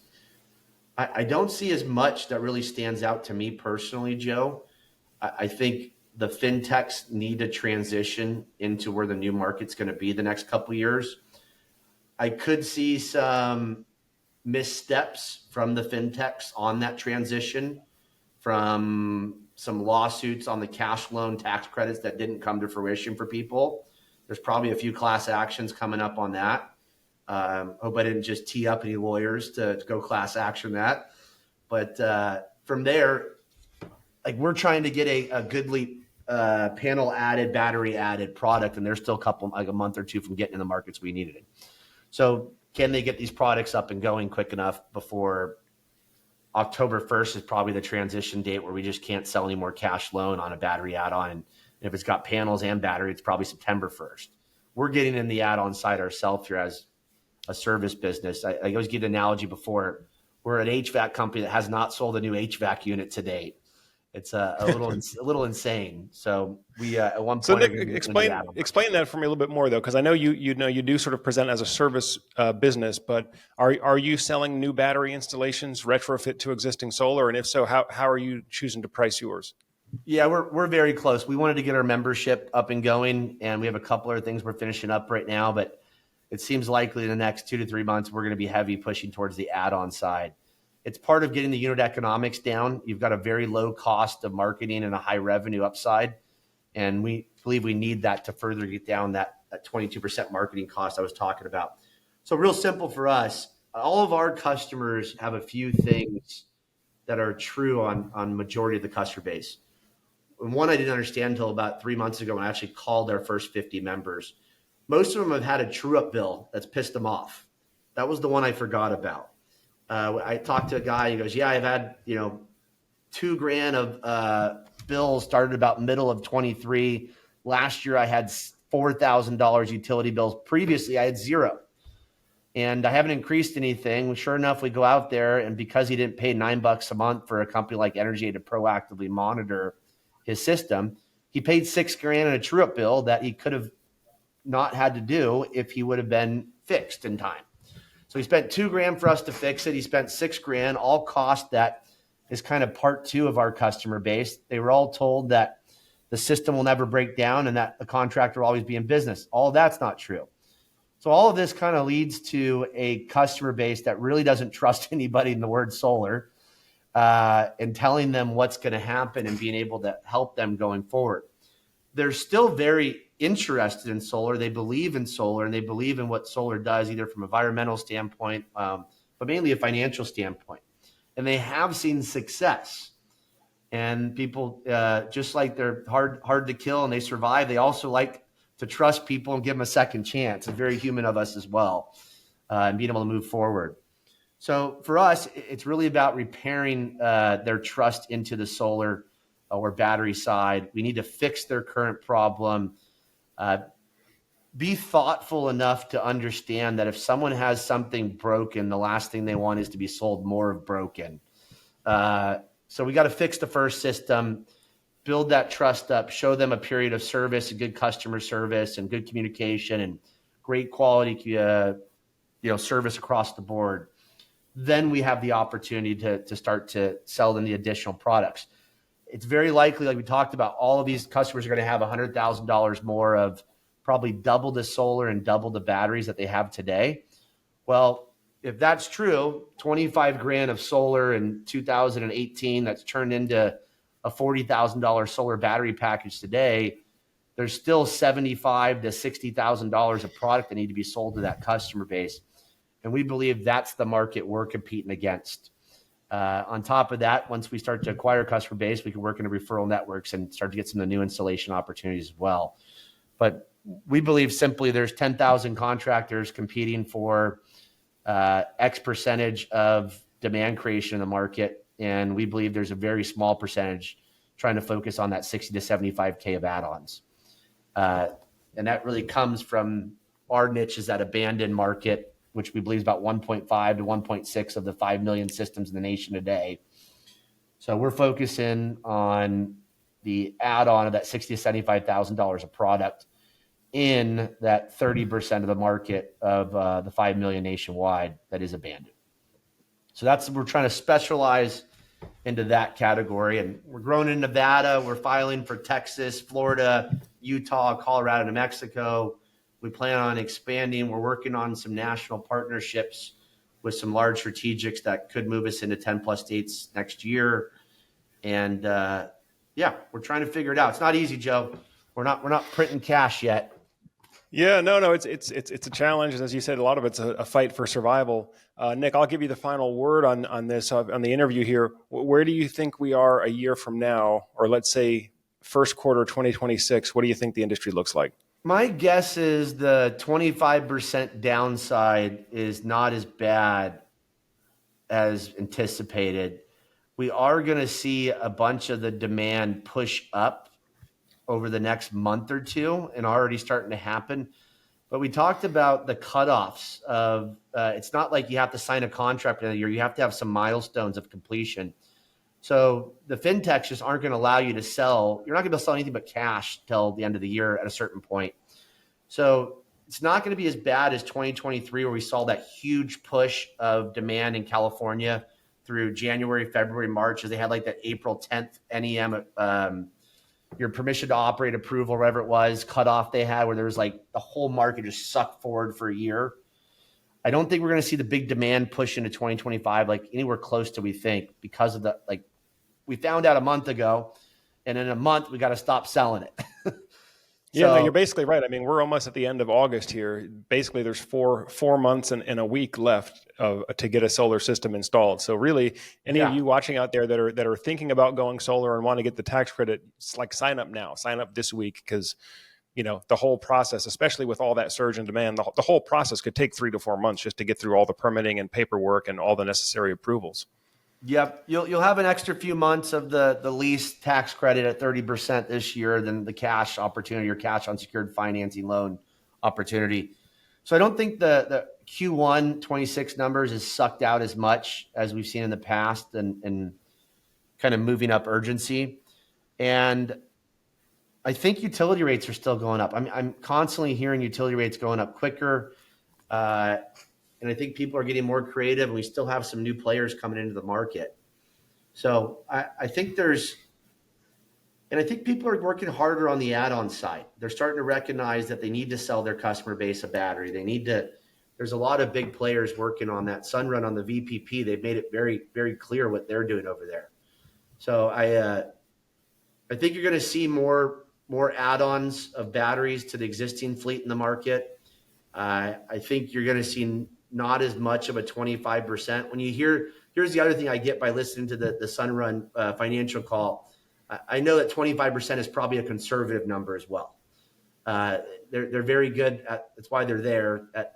Speaker 2: I don't see as much that really stands out to me personally, Joe. I think the fintechs need to transition into where the new market's going to be the next couple of years. I could see some missteps from the fintechs on that transition, from some lawsuits on the cash loan tax credits that didn't come to fruition for people. There's probably a few class actions coming up on that. Hope I didn't just tee up any lawyers to go class action that. But from there, like, we're trying to get a Good Leap panel added, battery added product, and they're still like a month or two from getting in the markets we needed it. So can they get these products up and going quick enough before October 1st is probably the transition date where we just can't sell any more cash loan on a battery add-on. And if it's got panels and battery, it's probably September 1st. We're getting in the add-on side ourselves here as a service business. I always give the analogy before. We're an HVAC company that has not sold a new HVAC unit to date. It's a little insane. So we at one
Speaker 1: So
Speaker 2: point
Speaker 1: Nick, explain that for me a little bit more, though, because I know you do sort of present as a service business, but are you selling new battery installations, retrofit to existing solar, and if so, how are you choosing to price yours?
Speaker 2: Yeah, we're very close. We wanted to get our membership up and going, and we have a couple other things we're finishing up right now, but it seems likely in the next 2 to 3 months we're going to be heavy pushing towards the add-on side. It's part of getting the unit economics down. You've got a very low cost of marketing and a high revenue upside. And we believe we need that to further get down that 22% marketing cost I was talking about. So real simple for us, all of our customers have a few things that are true on majority of the customer base. And one I didn't understand until about 3 months ago when I actually called our first 50 members. Most of them have had a true-up bill that's pissed them off. That was the one I forgot about. I talked to a guy, he goes, yeah, I've had, $2,000 of bills started about middle of 23. Last year I had $4,000 utility bills. Previously I had zero. And I haven't increased anything. Sure enough, we go out there, and because he didn't pay $9 a month for a company like Energy to proactively monitor his system, he paid $6,000 in a true-up bill that he could have not had to do if he would have been fixed in time. So he spent $2,000 for us to fix it. He spent $6,000, all cost that is kind of part two of our customer base. They were all told that the system will never break down and that the contractor will always be in business. All of that's not true. So all of this kind of leads to a customer base that really doesn't trust anybody in the word solar, and telling them what's going to happen and being able to help them going forward. They're still very interested in solar. They believe in solar, and they believe in what solar does, either from an environmental standpoint, but mainly a financial standpoint. And they have seen success. And people, just like they're hard to kill and they survive, they also like to trust people and give them a second chance. It's very human of us as well, and being able to move forward. So for us, it's really about repairing their trust into the solar or battery side. We need to fix their current problem. Be thoughtful enough to understand that if someone has something broken, the last thing they want is to be sold more of broken. So we got to fix the first system, build that trust up, show them a period of service, and good customer service and good communication and great quality, service across the board. Then we have the opportunity to start to sell them the additional products. It's very likely, like we talked about, all of these customers are going to have $100,000 more of probably double the solar and double the batteries that they have today. Well, if that's true, $25,000 of solar in 2018 that's turned into a $40,000 solar battery package today, there's still $75,000 to $60,000 of product that need to be sold to that customer base. And we believe that's the market we're competing against. On top of that, once we start to acquire customer base, we can work into referral networks and start to get some of the new installation opportunities as well. But we believe simply there's 10,000 contractors competing for X percentage of demand creation in the market. And we believe there's a very small percentage trying to focus on that 60 to 75K of add-ons. And that really comes from our niche is that abandoned market, which we believe is about 1.5 to 1.6 of the 5 million systems in the nation today. So we're focusing on the add-on of that $60,000 to $75,000 of product in that 30% of the market of the 5 million nationwide that is abandoned. So we're trying to specialize into that category. And we're growing in Nevada. We're filing for Texas, Florida, Utah, Colorado, New Mexico. We plan on expanding. We're working on some national partnerships with some large strategics that could move us into 10 plus states next year. And we're trying to figure it out. It's not easy, Joe. We're not printing cash yet.
Speaker 1: Yeah, no, it's a challenge, and as you said, a lot of it's a fight for survival. Nick, I'll give you the final word on this on the interview here. Where do you think we are a year from now, or let's say first quarter 2026, what do you think the industry looks like?
Speaker 2: My guess is the 25% downside is not as bad as anticipated. We are going to see a bunch of the demand push up over the next month or two, and already starting to happen. But we talked about the cutoffs of it's not like you have to sign a contract in a year. You have to have some milestones of completion. So the fintechs just aren't going to allow you to sell. You're not going to be able to sell anything but cash till the end of the year at a certain point. So it's not going to be as bad as 2023, where we saw that huge push of demand in California through January, February, March, as they had like that April 10th NEM, your permission to operate approval, whatever it was, cutoff they had, where there was like the whole market just sucked forward for a year. I don't think we're going to see the big demand push into 2025 like anywhere close to we think, because of the, like, we found out a month ago, and in a month we got to stop selling it.
Speaker 1: Yeah, no, you're basically right. I mean, we're almost at the end of August here. Basically, there's four months and a week left to get a solar system installed. So really, any of you watching out there that are thinking about going solar and want to get the tax credit, it's like sign up now, sign up this week, because the whole process, especially with all that surge in demand, the whole process could take 3 to 4 months just to get through all the permitting and paperwork and all the necessary approvals.
Speaker 2: Yep, you'll have an extra few months of the lease tax credit at 30% this year than the cash opportunity or cash unsecured financing loan opportunity. So I don't think the Q1 26 numbers is sucked out as much as we've seen in the past, and kind of moving up urgency. And I think utility rates are still going up. I'm constantly hearing utility rates going up quicker. And I think people are getting more creative, and we still have some new players coming into the market. So I think I think people are working harder on the add-on side. They're starting to recognize that they need to sell their customer base a battery. There's a lot of big players working on that. Sunrun on the VPP, they've made it very, very clear what they're doing over there. So I think you're going to see more add-ons of batteries to the existing fleet in the market. I think you're going to see not as much of a 25%. When you here's the other thing I get by listening to the Sunrun financial call. I know that 25% is probably a conservative number as well. They're very good at, that's why they're there at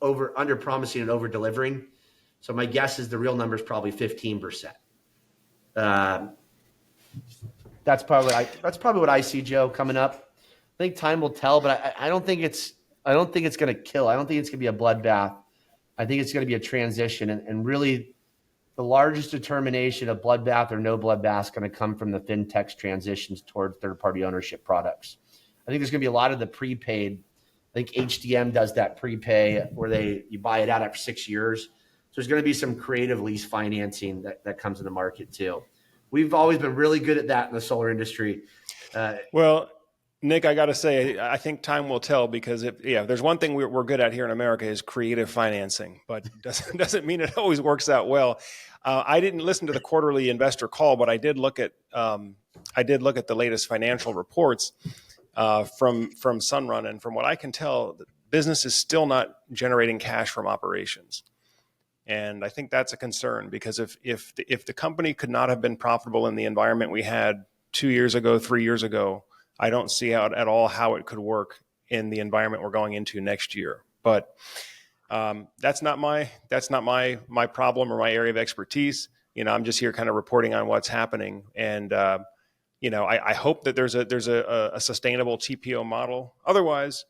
Speaker 2: under promising and over delivering. So my guess is the real number is probably 15%. That's probably what I see, Joe, coming up. I think time will tell, but I don't think it's going to kill. I don't think it's going to be a bloodbath. I think it's going to be a transition. And really, the largest determination of bloodbath or no bloodbath is going to come from the fintech's transitions toward third-party ownership products. I think there's going to be a lot of the prepaid. I think HDM does that prepay where you buy it out after 6 years. So there's going to be some creative lease financing that comes in the market too. We've always been really good at that in the solar industry.
Speaker 1: Well, Nick, I got to say, I think time will tell, because there's one thing we're good at here in America is creative financing, but doesn't mean it always works out well. I didn't listen to the quarterly investor call, but I did look at the latest financial reports from Sunrun, and from what I can tell, the business is still not generating cash from operations. And I think that's a concern, because if the company could not have been profitable in the environment we had 2 years ago, 3 years ago, I don't see out at all how it could work in the environment we're going into next year. But that's not my problem or my area of expertise. I'm just here kind of reporting on what's happening. And I hope that there's a sustainable TPO model. Otherwise,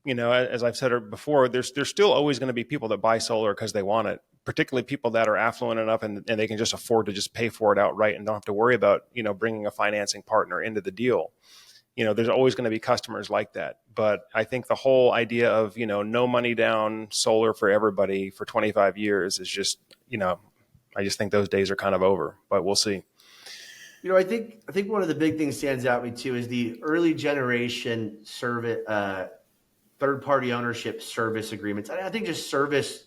Speaker 1: as I've said before, there's still always going to be people that buy solar because they want it, particularly people that are affluent enough and they can just afford to just pay for it outright and don't have to worry about, bringing a financing partner into the deal. There's always going to be customers like that. But I think the whole idea of, no money down solar for everybody for 25 years is just, I just think those days are kind of over, but we'll see.
Speaker 2: I think one of the big things stands out to me too is the early generation service, third-party ownership service agreements. I think just service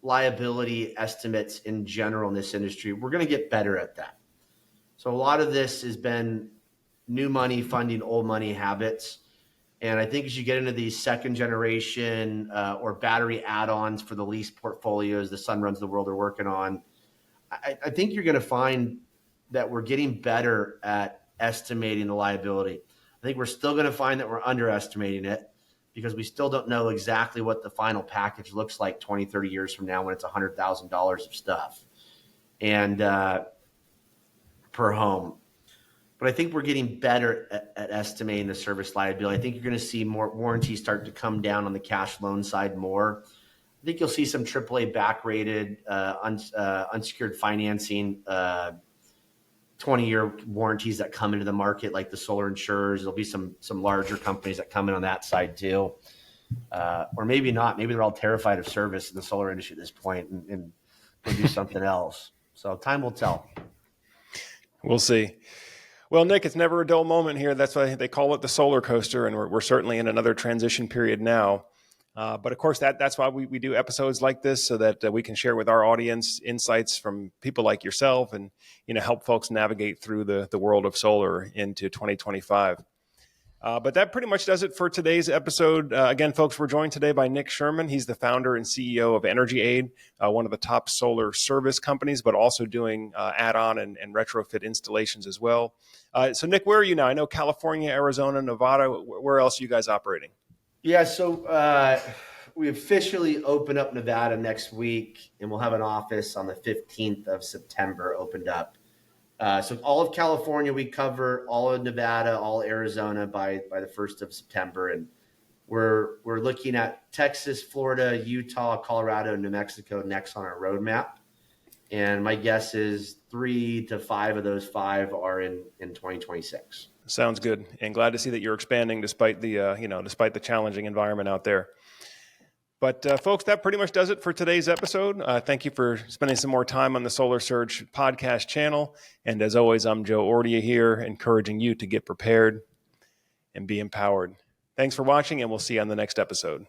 Speaker 2: liability estimates in general in this industry, we're going to get better at that. So a lot of this has been new money funding old money habits. And I think as you get into these second generation or battery add-ons for the lease portfolios, the Sunruns of the world are working on, I think you're going to find that we're getting better at estimating the liability. I think we're still going to find that we're underestimating it because we still don't know exactly what the final package looks like 20, 30 years from now when it's $100,000 of stuff and per home. But I think we're getting better at estimating the service liability. I think you're going to see more warranties start to come down on the cash loan side more. I think you'll see some AAA back-rated unsecured financing 20-year warranties that come into the market, like the solar insurers. There'll be some larger companies that come in on that side too. Or maybe not. Maybe they're all terrified of service in the solar industry at this point and will do something else. So time will tell.
Speaker 1: We'll see. Well, Nick, it's never a dull moment here. That's why they call it the solar coaster, and we're certainly in another transition period now. But of course, that's why we do episodes like this, so that we can share with our audience insights from people like yourself, and help folks navigate through the world of solar into 2025. But that pretty much does it for today's episode. Again, folks, we're joined today by Nick Sherman. He's the founder and CEO of Energy Aid, one of the top solar service companies, but also doing add-on and retrofit installations as well. So, Nick, where are you now? I know California, Arizona, Nevada. Where else are you guys operating?
Speaker 2: Yeah, so we officially open up Nevada next week, and we'll have an office on the 15th of September opened up. So all of California we cover, all of Nevada, all Arizona by the 1st of September, and we're looking at Texas, Florida, Utah, Colorado, and New Mexico next on our roadmap. And my guess is 3 to 5 of those 5 are in 2026.
Speaker 1: Sounds good, and glad to see that you're expanding despite the challenging environment out there. But folks, that pretty much does it for today's episode. Thank you for spending some more time on the Solar Surge podcast channel. And as always, I'm Joe Ordia here, encouraging you to get prepared and be empowered. Thanks for watching, and we'll see you on the next episode.